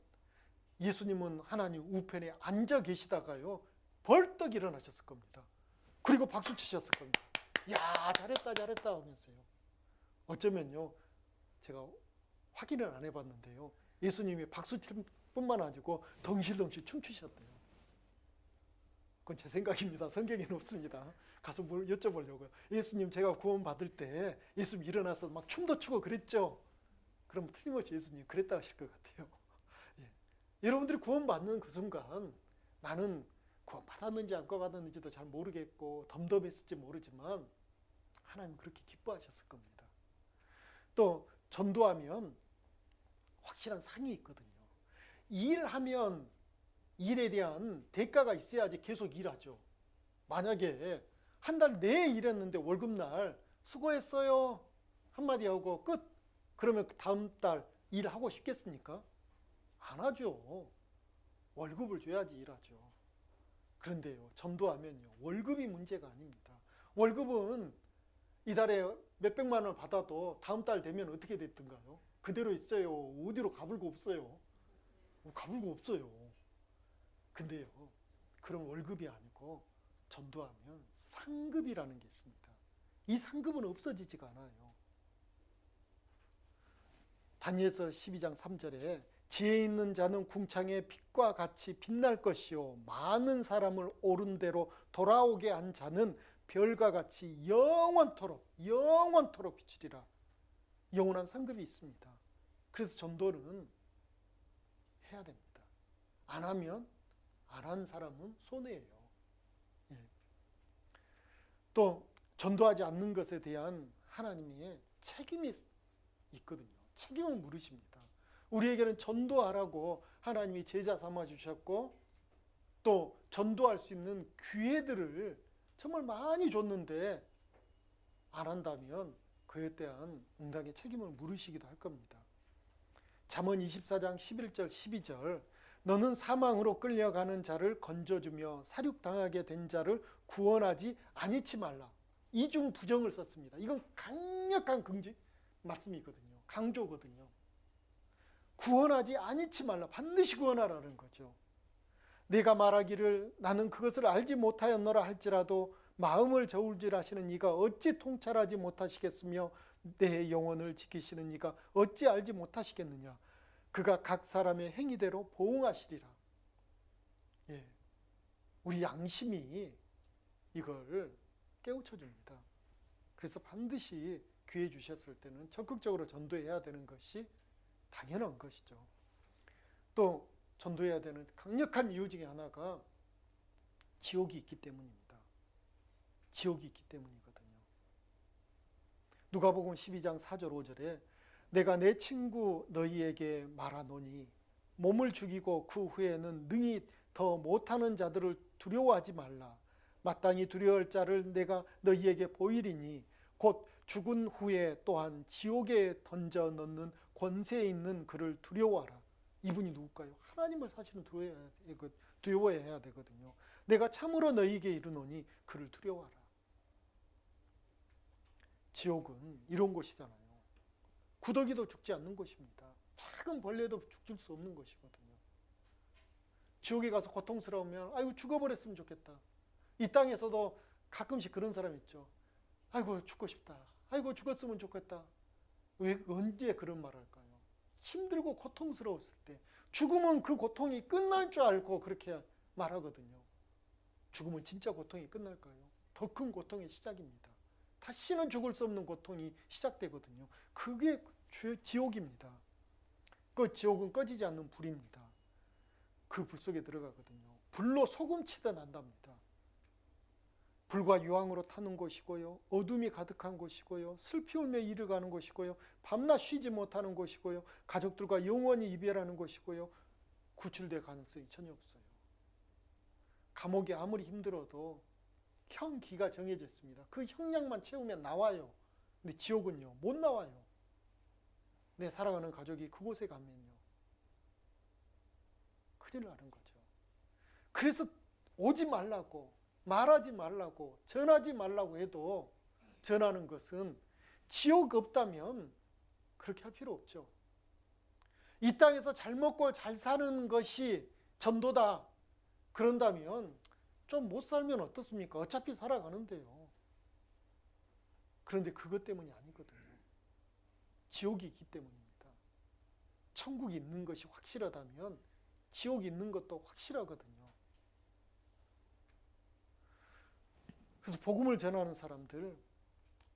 예수님은 하나님 우편에 앉아 계시다가요 벌떡 일어나셨을 겁니다. 그리고 박수 치셨을 겁니다. 야, 잘했다 잘했다 하면서요. 어쩌면요, 제가 확인을 안 해봤는데요, 예수님이 박수 칠 뿐만 아니고 덩실덩실 춤추셨대요. 그건 제 생각입니다. 성경에는 없습니다. 가서 뭘 여쭤보려고요. 예수님, 제가 구원 받을 때 예수님 일어나서 막 춤도 추고 그랬죠? 그럼 틀림없이 예수님 그랬다 하실 것 같아요. 예. 여러분들이 구원 받는 그 순간 나는 구원 받았는지 안 받았는지도 잘 모르겠고 덤덤했을지 모르지만 하나님 그렇게 기뻐하셨을 겁니다. 또 전도하면 확실한 상이 있거든요. 일하면 일에 대한 대가가 있어야지 계속 일하죠. 만약에 한 달 내에 일했는데 월급날 수고했어요 한마디 하고 끝, 그러면 다음 달 일하고 싶겠습니까? 안 하죠. 월급을 줘야지 일하죠. 그런데요, 전도하면요, 월급이 문제가 아닙니다. 월급은 이달에 몇백만 원을 받아도 다음 달 되면 어떻게 됐든가요? 그대로 있어요. 어디로 가불고 없어요. 가불고 없어요. 근데요, 그런 월급이 아니고 전도하면 상급이라는 게 있습니다. 이 상급은 없어지지가 않아요. 다니엘서 12장 3절에 지혜 있는 자는 궁창의 빛과 같이 빛날 것이요 많은 사람을 옳은 대로 돌아오게 한 자는 별과 같이 영원토록 비추리라. 영원한 상급이 있습니다. 그래서 전도는 해야 됩니다. 안 하면 안 한 사람은 손해예요. 예. 또 전도하지 않는 것에 대한 하나님의 책임이 있거든요. 책임을 물으십니다. 우리에게는 전도하라고 하나님이 제자 삼아 주셨고 또 전도할 수 있는 기회들을 정말 많이 줬는데 안 한다면 그에 대한 응당의 책임을 물으시기도 할 겁니다. 잠언 24장 11절 12절 너는 사망으로 끌려가는 자를 건져주며 사륙당하게 된 자를 구원하지 아니치 말라. 이중 부정을 썼습니다. 이건 강력한 말씀이거든요. 강조거든요. 구원하지 아니치 말라. 반드시 구원하라는 거죠. 내가 말하기를 나는 그것을 알지 못하였노라 할지라도 마음을 저울질하시는 이가 어찌 통찰하지 못하시겠으며 내 영혼을 지키시는 이가 어찌 알지 못하시겠느냐. 그가 각 사람의 행위대로 보응하시리라. 예, 우리 양심이 이걸 깨우쳐 줍니다. 그래서 반드시 기회 주셨을 때는 적극적으로 전도해야 되는 것이 당연한 것이죠. 또 전도해야 되는 강력한 이유 중에 하나가 지옥이 있기 때문입니다. 지옥이 있기 때문이거든요. 누가복음 12장 4절 5절에 내가 내 친구 너희에게 말하노니 몸을 죽이고 그 후에는 능히 더 못하는 자들을 두려워하지 말라. 마땅히 두려워할 자를 내가 너희에게 보이리니 곧 죽은 후에 또한 지옥에 던져 넣는 권세 있는 그를 두려워하라. 이분이 누굴까요? 하나님을 사실은 두려워해야 되거든요. 내가 참으로 너희에게 이르노니 그를 두려워하라. 지옥은 이런 곳이잖아요. 구더기도 죽지 않는 곳입니다. 작은 벌레도 죽을 수 없는 곳이거든요. 지옥에 가서 고통스러우면 아이고 죽어버렸으면 좋겠다. 이 땅에서도 가끔씩 그런 사람 있죠. 아이고 죽고 싶다. 아이고 죽었으면 좋겠다. 왜 언제 그런 말 할까요? 힘들고 고통스러웠을 때 죽으면 그 고통이 끝날 줄 알고 그렇게 말하거든요. 죽으면 진짜 고통이 끝날까요? 더 큰 고통의 시작입니다. 다시는 죽을 수 없는 고통이 시작되거든요. 그게 지옥입니다. 그 지옥은 꺼지지 않는 불입니다. 그 불 속에 들어가거든요. 불로 소금치듯 난답니다. 불과 유황으로 타는 곳이고요. 어둠이 가득한 곳이고요. 슬피 울며 이르가는 곳이고요. 밤낮 쉬지 못하는 곳이고요. 가족들과 영원히 이별하는 곳이고요. 구출될 가능성이 전혀 없어요. 감옥이 아무리 힘들어도 형기가 정해져 있습니다. 그 형량만 채우면 나와요. 근데 지옥은요, 못 나와요. 내 사랑하는 가족이 그곳에 가면요, 큰일 나는 거죠. 그래서 오지 말라고, 말하지 말라고, 전하지 말라고 해도 전하는 것은 지옥 없다면 그렇게 할 필요 없죠. 이 땅에서 잘 먹고 잘 사는 것이 전도다. 그런다면 좀 못 살면 어떻습니까? 어차피 살아가는데요. 그런데 그것 때문이 아니거든요. 지옥이 있기 때문입니다. 천국이 있는 것이 확실하다면 지옥이 있는 것도 확실하거든요. 그래서 복음을 전하는 사람들,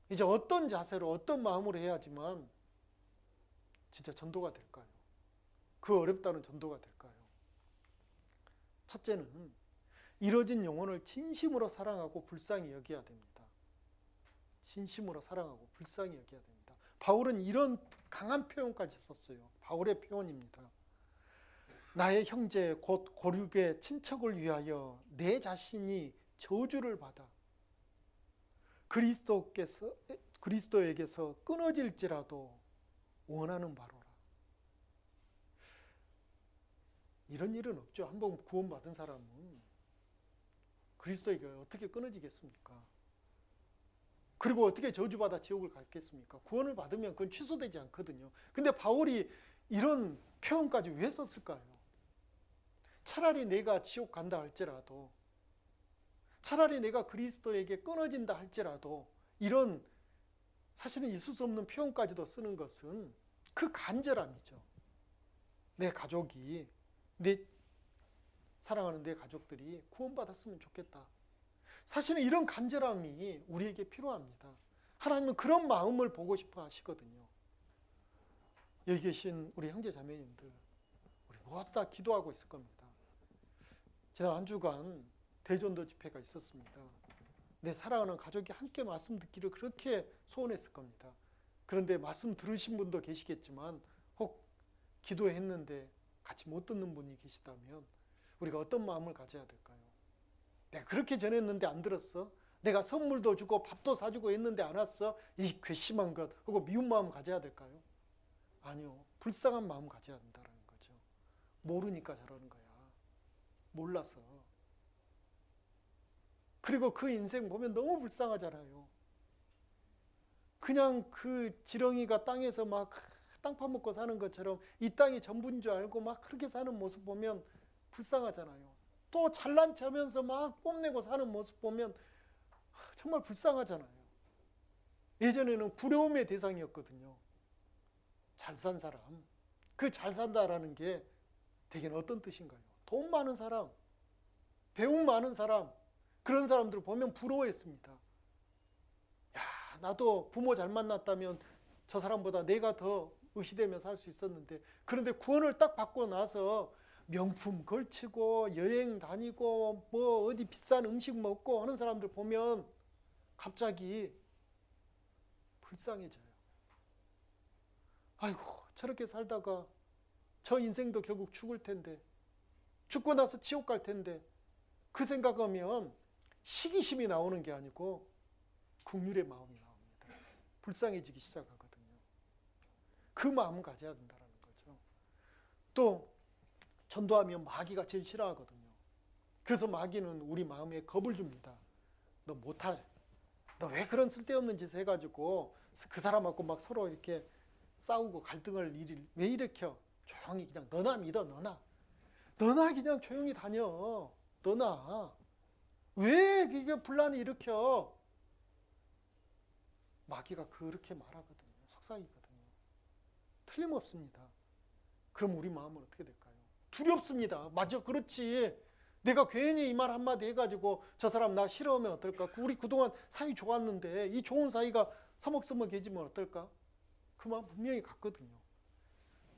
이제 어떤 자세로 어떤 마음으로 해야지만 진짜 전도가 될까요? 그 어렵다는 전도가 될까요? 첫째는 이뤄진 영혼을 진심으로 사랑하고 불쌍히 여겨야 됩니다. 진심으로 사랑하고 불쌍히 여겨야 됩니다. 바울은 이런 강한 표현까지 썼어요. 바울의 표현입니다. 나의 형제 곧 고륙의 친척을 위하여 내 자신이 저주를 받아 그리스도에게서 끊어질지라도 원하는 바로라. 이런 일은 없죠. 한번 구원받은 사람은 그리스도에게 어떻게 끊어지겠습니까? 그리고 어떻게 저주받아 지옥을 갔겠습니까? 구원을 받으면 그건 취소되지 않거든요. 근데 바울이 이런 표현까지 왜 썼을까요? 차라리 내가 지옥 간다 할지라도, 차라리 내가 그리스도에게 끊어진다 할지라도, 이런 사실은 있을 수 없는 표현까지도 쓰는 것은 그 간절함이죠. 내 가족이, 사랑하는 내 가족들이 구원받았으면 좋겠다. 사실은 이런 간절함이 우리에게 필요합니다. 하나님은 그런 마음을 보고 싶어 하시거든요. 여기 계신 우리 형제 자매님들, 우리 모두 다 기도하고 있을 겁니다. 지난 한 주간 대전도 집회가 있었습니다. 내 사랑하는 가족이 함께 말씀 듣기를 그렇게 소원했을 겁니다. 그런데 말씀 들으신 분도 계시겠지만 혹 기도했는데 같이 못 듣는 분이 계시다면 우리가 어떤 마음을 가져야 될까요? 내가 그렇게 전했는데 안 들었어? 내가 선물도 주고 밥도 사주고 했는데 안 왔어? 이 괘씸한 것 하고 미운 마음 가져야 될까요? 아니요. 불쌍한 마음 가져야 한다는 거죠. 모르니까 저러는 거야. 몰라서. 그리고 그 인생 보면 너무 불쌍하잖아요. 그냥 그 지렁이가 땅에서 막 땅 파먹고 사는 것처럼 이 땅이 전부인 줄 알고 막 그렇게 사는 모습 보면 불쌍하잖아요. 또 잘난 척하면서 막 뽐내고 사는 모습 보면 정말 불쌍하잖아요. 예전에는 부러움의 대상이었거든요. 잘 산 사람. 그 잘 산다라는 게 대개는 어떤 뜻인가요? 돈 많은 사람, 배움 많은 사람, 그런 사람들을 보면 부러워했습니다. 야, 나도 부모 잘 만났다면 저 사람보다 내가 더 의시되며 살 수 있었는데, 그런데 구원을 딱 받고 나서 명품 걸치고 여행 다니고 뭐 어디 비싼 음식 먹고 하는 사람들 보면 갑자기 불쌍해져요. 아이고, 저렇게 살다가 저 인생도 결국 죽을 텐데, 죽고 나서 지옥 갈 텐데, 그 생각하면 시기심이 나오는 게 아니고 긍휼의 마음이 나옵니다. 불쌍해지기 시작하거든요. 그 마음을 가져야 된다는 거죠. 또 전도하면 마귀가 제일 싫어하거든요. 그래서 마귀는 우리 마음에 겁을 줍니다. 너 못할, 너 왜 그런 쓸데없는 짓을 해가지고 그 사람하고 막 서로 이렇게 싸우고 갈등을 왜 일으켜? 조용히 그냥 너나 믿어, 너나 그냥 조용히 다녀. 너나 왜 이게 분란을 일으켜? 마귀가 그렇게 말하거든요. 속삭이거든요. 틀림없습니다. 그럼 우리 마음은 어떻게 될까요? 두렵습니다. 맞아, 그렇지. 내가 괜히 이 말 한마디 해가지고 저 사람 나 싫어하면 어떨까? 우리 그동안 사이 좋았는데 이 좋은 사이가 서먹서먹해지면 어떨까? 그 마음 분명히 같거든요.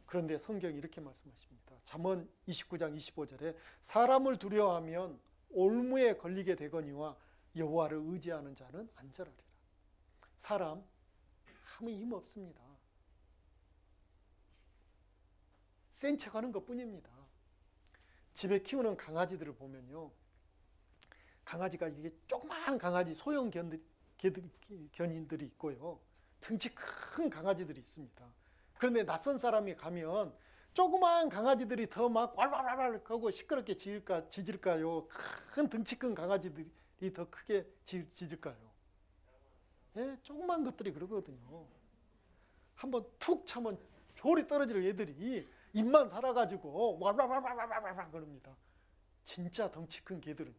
그런데 성경이 이렇게 말씀하십니다. 잠언 29장 25절에 사람을 두려워하면 올무에 걸리게 되거니와 여호와를 의지하는 자는 안전하리라. 사람 아무 힘 없습니다. 센 척하는 것뿐입니다. 집에 키우는 강아지들을 보면요, 강아지가 이게 조그마한 강아지 소형 견인들이 있고요, 등치 큰 강아지들이 있습니다. 그런데 낯선 사람이 가면 조그마한 강아지들이 더 막 왈왈왈 하고 시끄럽게 짖을까요? 큰 등치 큰 강아지들이 더 크게 짖을까요? 예, 조그만 것들이 그러거든요. 한번 툭 차면 졸이 떨어질 애들이 입만 살아가지고 왈왈왈왈왈왈 그럽니다. 진짜 덩치 큰 개들은요,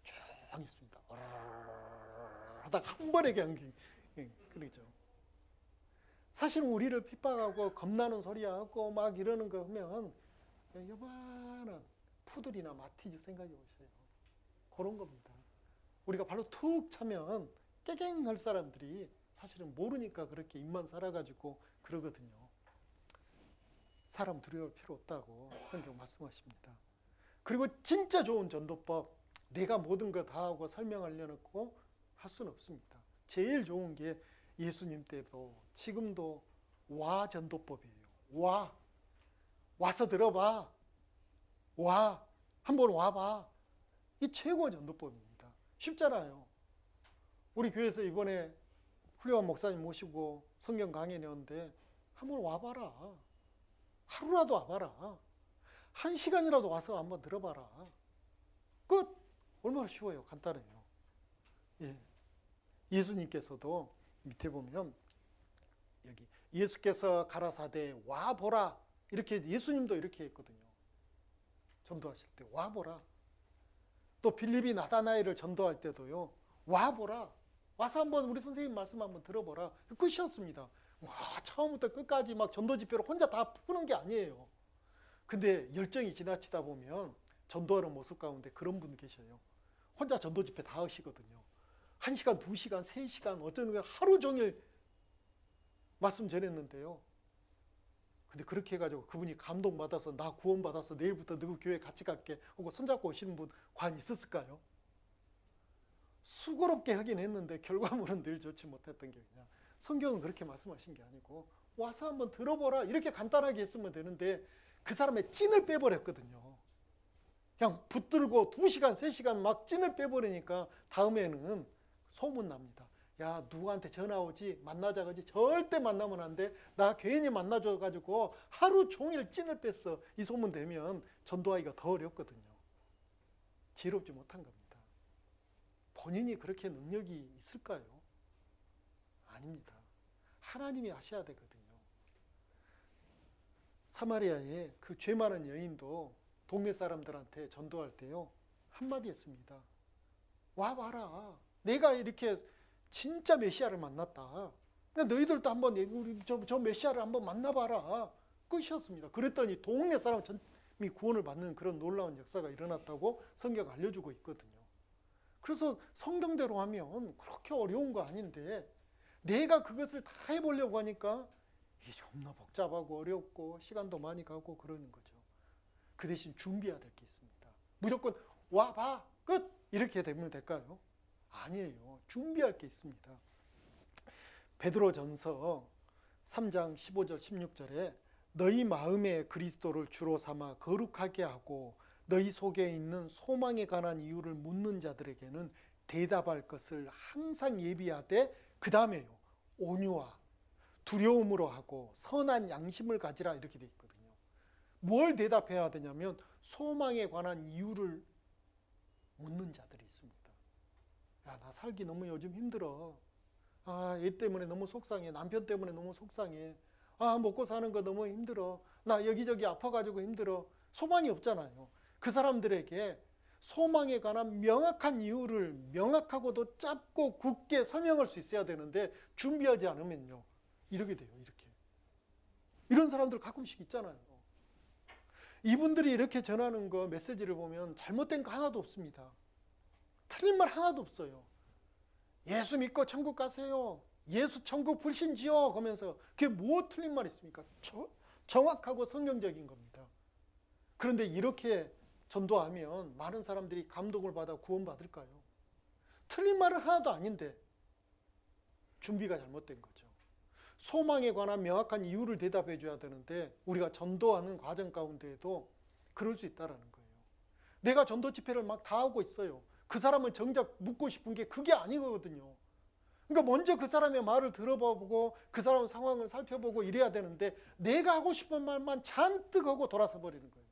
조용히 있습니다. 하다가 한 번에 그냥 그러죠. 사실은 우리를 핍박하고 겁나는 소리하고 막 이러는 거 보면 요만한 푸들이나 마티즈 생각해 보세요. 그런 겁니다. 우리가 발로 툭 차면 깨갱할 사람들이 사실은 모르니까 그렇게 입만 살아가지고 그러거든요. 사람 두려울 필요 없다고 성경 말씀하십니다. 그리고 진짜 좋은 전도법, 내가 모든 걸 다 하고 설명하려고 할 수는 없습니다. 제일 좋은 게 예수님 때도 지금도 와 전도법이에요. 와서 들어봐. 한번 와봐. 이 최고 전도법입니다. 쉽잖아요. 우리 교회에서 이번에 훌륭한 목사님 모시고 성경 강연했는데 한번 와봐라. 하루라도 와봐라. 1시간이라도 와서 한번 들어봐라. 끝. 얼마나 쉬워요. 간단해요. 예. 예수님께서도 밑에 보면 여기 예수께서 가라사대 와보라. 이렇게 예수님도 이렇게 했거든요. 전도하실 때 와보라. 또 빌립이 나다나엘을 전도할 때도요. 와보라. 와서 한번 우리 선생님 말씀 한번 들어보라. 끝이었습니다. 처음부터 끝까지 막 전도 집회를 혼자 다 푸는 게 아니에요. 근데 열정이 지나치다 보면 전도하는 모습 가운데 그런 분 계셔요. 혼자 전도 집회 다 하시거든요. 1시간, 2시간, 3시간, 어쩌면 하루 종일 말씀 전했는데요. 근데 그렇게 해가지고 그분이 감동받아서 나 구원받아서 내일부터 너희 교회 같이 갈게 하고 손잡고 오시는 분 과연 있었을까요? 수고롭게 하긴 했는데 결과물은 늘 좋지 못했던 게 그냥 성경은 그렇게 말씀하신 게 아니고 와서 한번 들어보라 이렇게 간단하게 했으면 되는데 그 사람의 찐을 빼버렸거든요. 그냥 붙들고 2시간, 3시간 막 찐을 빼버리니까 다음에는 소문납니다. 야, 누구한테 전화 오지? 만나자 그러지? 절대 만나면 안 돼. 나 괜히 만나줘가지고 하루 종일 찐을 뺐어. 이 소문 되면 전도하기가 더 어렵거든요. 지혜롭지 못한 겁니다. 본인이 그렇게 능력이 있을까요? 아닙니다. 하나님이 하셔야 되거든요. 사마리아의 그 죄 많은 여인도 동네 사람들한테 전도할 때요, 한마디 했습니다. 와봐라. 내가 이렇게 진짜 메시아를 만났다. 너희들도 한번 우리 저 메시아를 한번 만나봐라. 끝이었습니다. 그랬더니 동네 사람 전이 구원을 받는 그런 놀라운 역사가 일어났다고 성경 알려주고 있거든요. 그래서 성경대로 하면 그렇게 어려운 거 아닌데 내가 그것을 다 해보려고 하니까 이게 존나 복잡하고 어렵고 시간도 많이 가고 그러는 거죠. 그 대신 준비해야 될 게 있습니다. 무조건 와봐 끝 이렇게 되면 될까요? 아니에요. 준비할 게 있습니다. 베드로전서 3장 15절 16절에 너희 마음에 그리스도를 주로 삼아 거룩하게 하고 너희 속에 있는 소망에 관한 이유를 묻는 자들에게는 대답할 것을 항상 예비하되 그 다음에요 온유와 두려움으로 하고 선한 양심을 가지라 이렇게 돼 있거든요. 뭘 대답해야 되냐면 소망에 관한 이유를 묻는 자들이 있습니다. 야, 나 살기 너무 요즘 힘들어. 아, 애 때문에 너무 속상해. 남편 때문에 너무 속상해. 아, 먹고 사는 거 너무 힘들어. 나 여기저기 아파가지고 힘들어. 소망이 없잖아요. 그 사람들에게 소망에 관한 명확한 이유를 명확하고도 짧고 굳게 설명할 수 있어야 되는데 준비하지 않으면요 이렇게 돼요. 이렇게 이런 사람들 가끔씩 있잖아요. 이분들이 이렇게 전하는 거 메시지를 보면 잘못된 거 하나도 없습니다. 틀린 말 하나도 없어요. 예수 믿고 천국 가세요. 예수 천국 불신지요. 그러면서 그게 뭐 틀린 말 있습니까? 정확하고 성경적인 겁니다. 그런데 이렇게 전도하면 많은 사람들이 감동을 받아 구원받을까요? 틀린 말은 하나도 아닌데 준비가 잘못된 거죠. 소망에 관한 명확한 이유를 대답해 줘야 되는데 우리가 전도하는 과정 가운데에도 그럴 수 있다는 거예요. 내가 전도 집회를 막 다 하고 있어요. 그 사람은 정작 묻고 싶은 게 그게 아니거든요. 그러니까 먼저 그 사람의 말을 들어보고 그 사람 상황을 살펴보고 이래야 되는데 내가 하고 싶은 말만 잔뜩 하고 돌아서 버리는 거예요.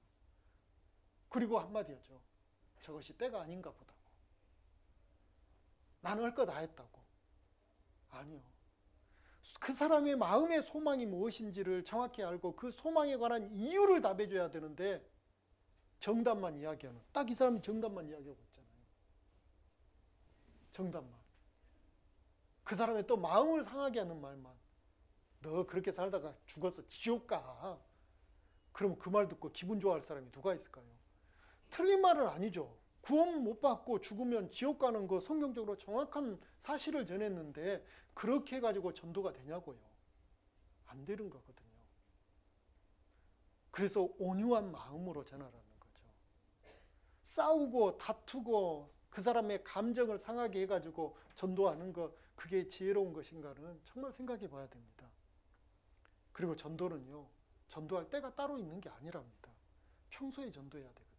그리고 한마디 하죠. 저것이 때가 아닌가 보다고. 나는 할 거 다 했다고. 아니요. 그 사람의 마음의 소망이 무엇인지를 정확히 알고 그 소망에 관한 이유를 답해줘야 되는데 정답만 이야기하는, 딱 이 사람이 정답만 이야기하고 있잖아요. 정답만. 그 사람의 또 마음을 상하게 하는 말만. 너 그렇게 살다가 죽어서 지옥 가. 그럼 그 말 듣고 기분 좋아할 사람이 누가 있을까요? 틀린 말은 아니죠. 구원 못 받고 죽으면 지옥 가는 거 성경적으로 정확한 사실을 전했는데 그렇게 해가지고 전도가 되냐고요. 안 되는 거거든요. 그래서 온유한 마음으로 전하라는 거죠. 싸우고 다투고 그 사람의 감정을 상하게 해가지고 전도하는 것, 그게 지혜로운 것인가는 정말 생각해 봐야 됩니다. 그리고 전도는요, 전도할 때가 따로 있는 게 아니랍니다. 평소에 전도해야 되거든요.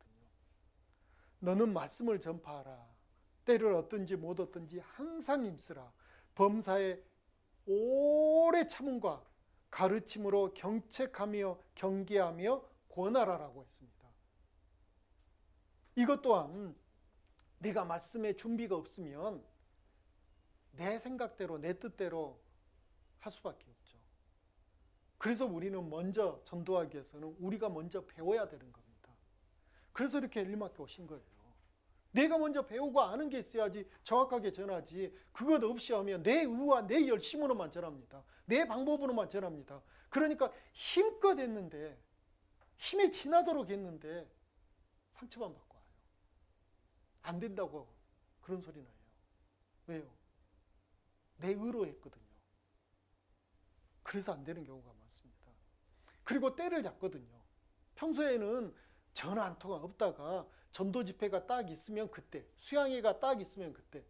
너는 말씀을 전파하라. 때를 얻든지 못 얻든지 항상 힘쓰라. 범사에 오래 참음과 가르침으로 경책하며 경계하며 권하라라고 했습니다. 이것 또한 내가 말씀에 준비가 없으면 내 생각대로 내 뜻대로 할 수밖에 없죠. 그래서 우리는 먼저 전도하기 위해서는 우리가 먼저 배워야 되는 겁니다. 그래서 이렇게 엘리마께 오신 거예요. 내가 먼저 배우고 아는 게 있어야지 정확하게 전하지. 그것 없이 하면 내 의와 내 열심으로만 전합니다. 내 방법으로만 전합니다. 그러니까 힘껏 했는데, 힘에 지나도록 했는데 상처만 받고 와요. 안 된다고 그런 소리 나요. 왜요? 내 의로 했거든요. 그래서 안 되는 경우가 많습니다. 그리고 때를 잡거든요. 평소에는 전화 한 통화 없다가 전도 집회가 딱 있으면 그때, 수양회가 딱 있으면 그때.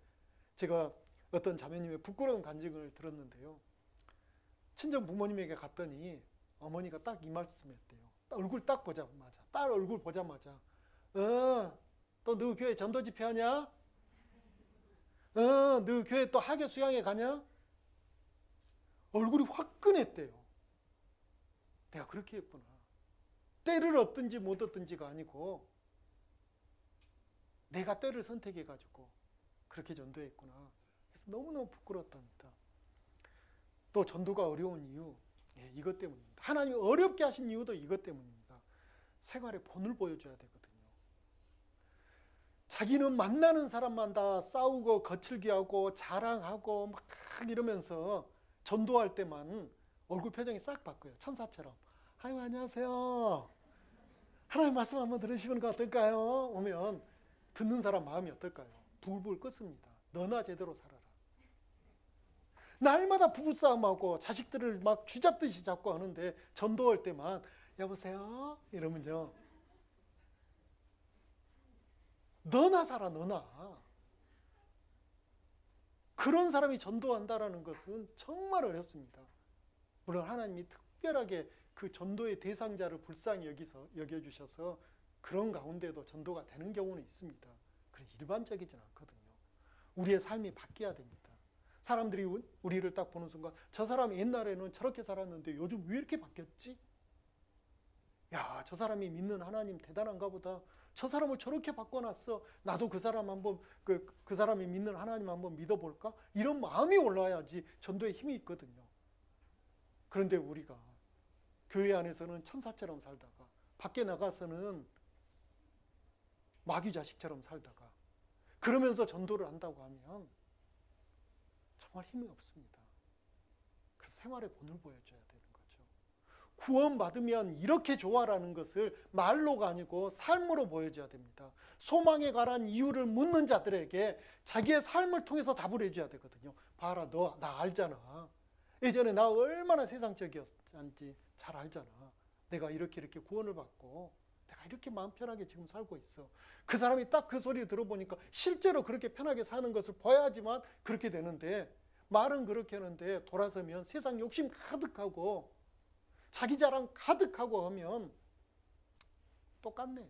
제가 어떤 자매님의 부끄러운 간증을 들었는데요. 친정 부모님에게 갔더니 어머니가 딱 이 말씀했대요. 얼굴 딱 보자마자, 딸 얼굴 보자마자, 또 너 교회 전도 집회 하냐? 너 교회 또 학예 수양회 가냐? 얼굴이 화끈했대요. 내가 그렇게 했구나. 때를 얻든지 못 얻든지가 아니고 내가 때를 선택해가지고 그렇게 전도했구나. 그래서 너무너무 부끄러웠답니다. 또 전도가 어려운 이유, 이것 때문입니다. 하나님이 어렵게 하신 이유도 이것 때문입니다. 생활의 본을 보여줘야 되거든요. 자기는 만나는 사람만 다 싸우고 거칠게 하고 자랑하고 막 이러면서 전도할 때만 얼굴 표정이 싹 바뀌어요. 천사처럼. 아유, 안녕하세요. 하나님 말씀 한번 들으시는 거 어떨까요? 오면 듣는 사람 마음이 어떨까요? 불불 끓습니다. 너나 제대로 살아라. 날마다 부부싸움하고 자식들을 막 쥐잡듯이 잡고 하는데 전도할 때만 여보세요? 이러면요. 너나 살아, 너나. 그런 사람이 전도한다라는 것은 정말 어렵습니다. 물론 하나님이 특별하게 그 전도의 대상자를 불쌍히 여겨주셔서 그런 가운데도 전도가 되는 경우는 있습니다. 그런 일반적이진 않거든요. 우리의 삶이 바뀌어야 됩니다. 사람들이 우리를 딱 보는 순간 저 사람이 옛날에는 저렇게 살았는데 요즘 왜 이렇게 바뀌었지? 야, 저 사람이 믿는 하나님 대단한가 보다. 저 사람을 저렇게 바꿔놨어. 나도 그 사람 한번 그 사람이 믿는 하나님 한번 믿어볼까? 이런 마음이 올라야지 전도에 힘이 있거든요. 그런데 우리가 교회 안에서는 천사처럼 살다가 밖에 나가서는 마귀 자식처럼 살다가 그러면서 전도를 한다고 하면 정말 힘이 없습니다. 그래서 생활의 본을 보여줘야 되는 거죠. 구원받으면 이렇게 좋아라는 것을 말로가 아니고 삶으로 보여줘야 됩니다. 소망에 관한 이유를 묻는 자들에게 자기의 삶을 통해서 답을 해줘야 되거든요. 봐라, 너 나 알잖아. 예전에 나 얼마나 세상적이었는지 잘 알잖아. 내가 이렇게 구원을 받고 내가 이렇게 마음 편하게 지금 살고 있어. 그 사람이 딱 그 소리 들어보니까 실제로 그렇게 편하게 사는 것을 봐야지만 그렇게 되는데, 말은 그렇게 하는데 돌아서면 세상 욕심 가득하고 자기 자랑 가득하고 하면 똑같네.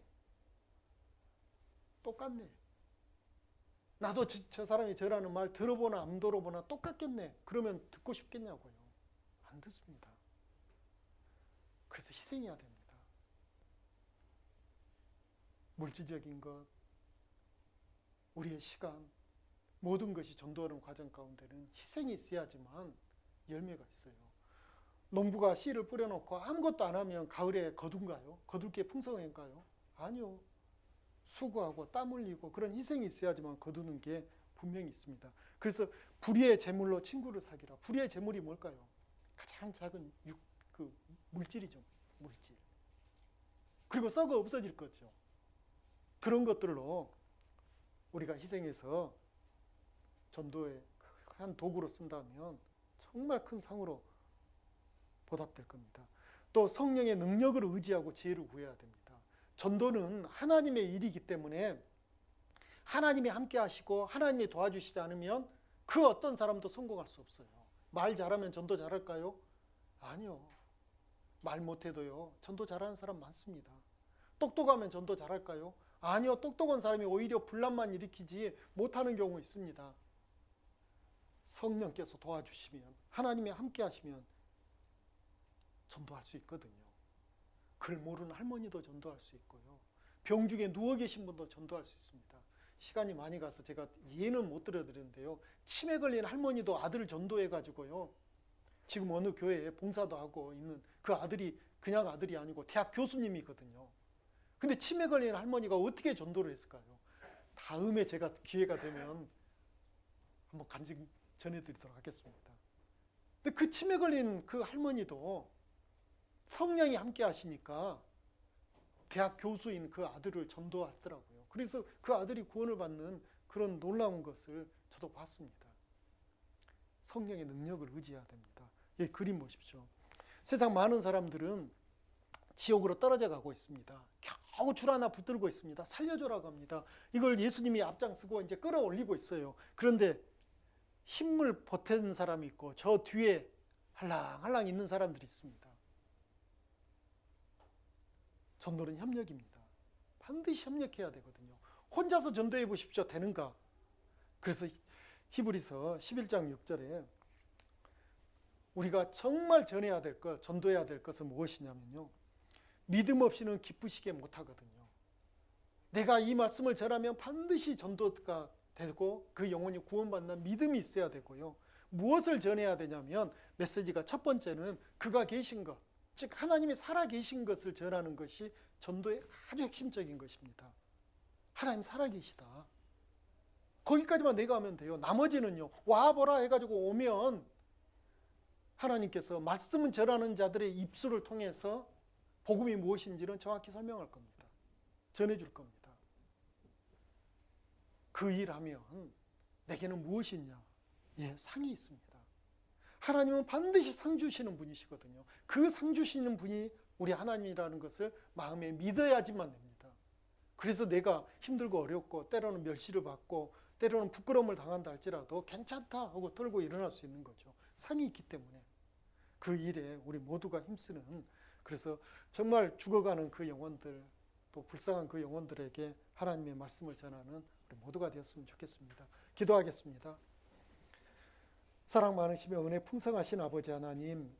나도 저 사람이 저라는 말 들어보나 안 들어보나 똑같겠네. 그러면 듣고 싶겠냐고요. 안 듣습니다. 그래서 희생해야 됩니다. 물질적인 것, 우리의 시간, 모든 것이 전도하는 과정 가운데는 희생이 있어야지만 열매가 있어요. 농부가 씨를 뿌려놓고 아무것도 안 하면 가을에 거둔가요? 거둘 게 풍성한가요? 아니요. 수고하고 땀 흘리고 그런 희생이 있어야지만 거두는 게 분명히 있습니다. 그래서 불의의 제물로 친구를 사귀라. 불의의 제물이 뭘까요? 가장 작은 물질이죠. 물질. 그리고 썩어 없어질 거죠. 그런 것들로 우리가 희생해서 전도의 한 도구로 쓴다면 정말 큰 상으로 보답될 겁니다. 또 성령의 능력을 의지하고 지혜를 구해야 됩니다. 전도는 하나님의 일이기 때문에 하나님이 함께 하시고 하나님이 도와주시지 않으면 그 어떤 사람도 성공할 수 없어요. 말 잘하면 전도 잘할까요? 아니요. 말 못해도요, 전도 잘하는 사람 많습니다. 똑똑하면 전도 잘할까요? 아니요. 똑똑한 사람이 오히려 분란만 일으키지 못하는 경우 있습니다. 성령께서 도와주시면, 하나님이 함께 하시면 전도할 수 있거든요. 글 모르는 할머니도 전도할 수 있고요. 병중에 누워 계신 분도 전도할 수 있습니다. 시간이 많이 가서 제가 예는 못 들어드렸는데요. 치매 걸린 할머니도 아들을 전도해가지고요. 지금 어느 교회에 봉사도 하고 있는 그 아들이 그냥 아들이 아니고 대학 교수님이거든요. 근데 치매 걸린 할머니가 어떻게 전도를 했을까요? 다음에 제가 기회가 되면 한번 간증 전해드리도록 하겠습니다. 근데 그 치매 걸린 그 할머니도 성령이 함께 하시니까 대학 교수인 그 아들을 전도하더라고요. 그래서 그 아들이 구원을 받는 그런 놀라운 것을 저도 봤습니다. 성령의 능력을 의지해야 됩니다. 이 그림 보십시오. 세상 많은 사람들은 지옥으로 떨어져 가고 있습니다. 겨우 줄 하나 붙들고 있습니다. 살려줘라고 합니다. 이걸 예수님이 앞장서고 이제 끌어올리고 있어요. 그런데 힘을 보태는 사람이 있고 저 뒤에 할랑할랑 있는 사람들이 있습니다. 전도는 협력입니다. 반드시 협력해야 되거든요. 혼자서 전도해 보십시오. 되는가? 그래서 히브리서 11장 6절에 우리가 정말 전해야 될 것, 전도해야 될 것은 무엇이냐면요, 믿음 없이는 기쁘시게 못하거든요. 내가 이 말씀을 전하면 반드시 전도가 되고 그 영혼이 구원받는 믿음이 있어야 되고요. 무엇을 전해야 되냐면 메시지가 첫 번째는 그가 계신 것, 즉 하나님이 살아계신 것을 전하는 것이 전도의 아주 핵심적인 것입니다. 하나님 살아계시다. 거기까지만 내가 하면 돼요. 나머지는요, 와보라 해가지고 오면 하나님께서 말씀을 전하는 자들의 입술을 통해서 복음이 무엇인지는 정확히 설명할 겁니다. 전해줄 겁니다. 그 일하면 내게는 무엇이 있냐? 예, 상이 있습니다. 하나님은 반드시 상 주시는 분이시거든요. 그 상 주시는 분이 우리 하나님이라는 것을 마음에 믿어야지만 됩니다. 그래서 내가 힘들고 어렵고 때로는 멸시를 받고 때로는 부끄러움을 당한다 할지라도 괜찮다 하고 털고 일어날 수 있는 거죠. 상이 있기 때문에. 그 일에 우리 모두가 힘쓰는, 그래서 정말 죽어가는 그 영혼들, 또 불쌍한 그 영혼들에게 하나님의 말씀을 전하는 우리 모두가 되었으면 좋겠습니다. 기도하겠습니다. 사랑 많으시며 은혜 풍성하신 아버지 하나님,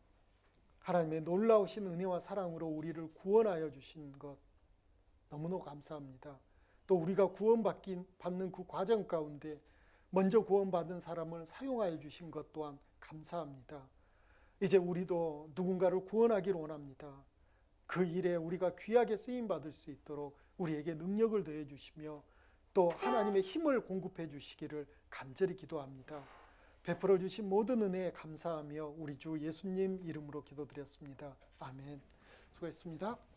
하나님의 놀라우신 은혜와 사랑으로 우리를 구원하여 주신 것 너무너무 감사합니다. 또 우리가 구원받는 그 과정 가운데 먼저 구원받은 사람을 사용하여 주신 것 또한 감사합니다. 이제 우리도 누군가를 구원하기를 원합니다. 그 일에 우리가 귀하게 쓰임받을 수 있도록 우리에게 능력을 더해 주시며 또 하나님의 힘을 공급해 주시기를 간절히 기도합니다. 베풀어 주신 모든 은혜에 감사하며 우리 주 예수님 이름으로 기도드렸습니다. 아멘. 수고했습니다.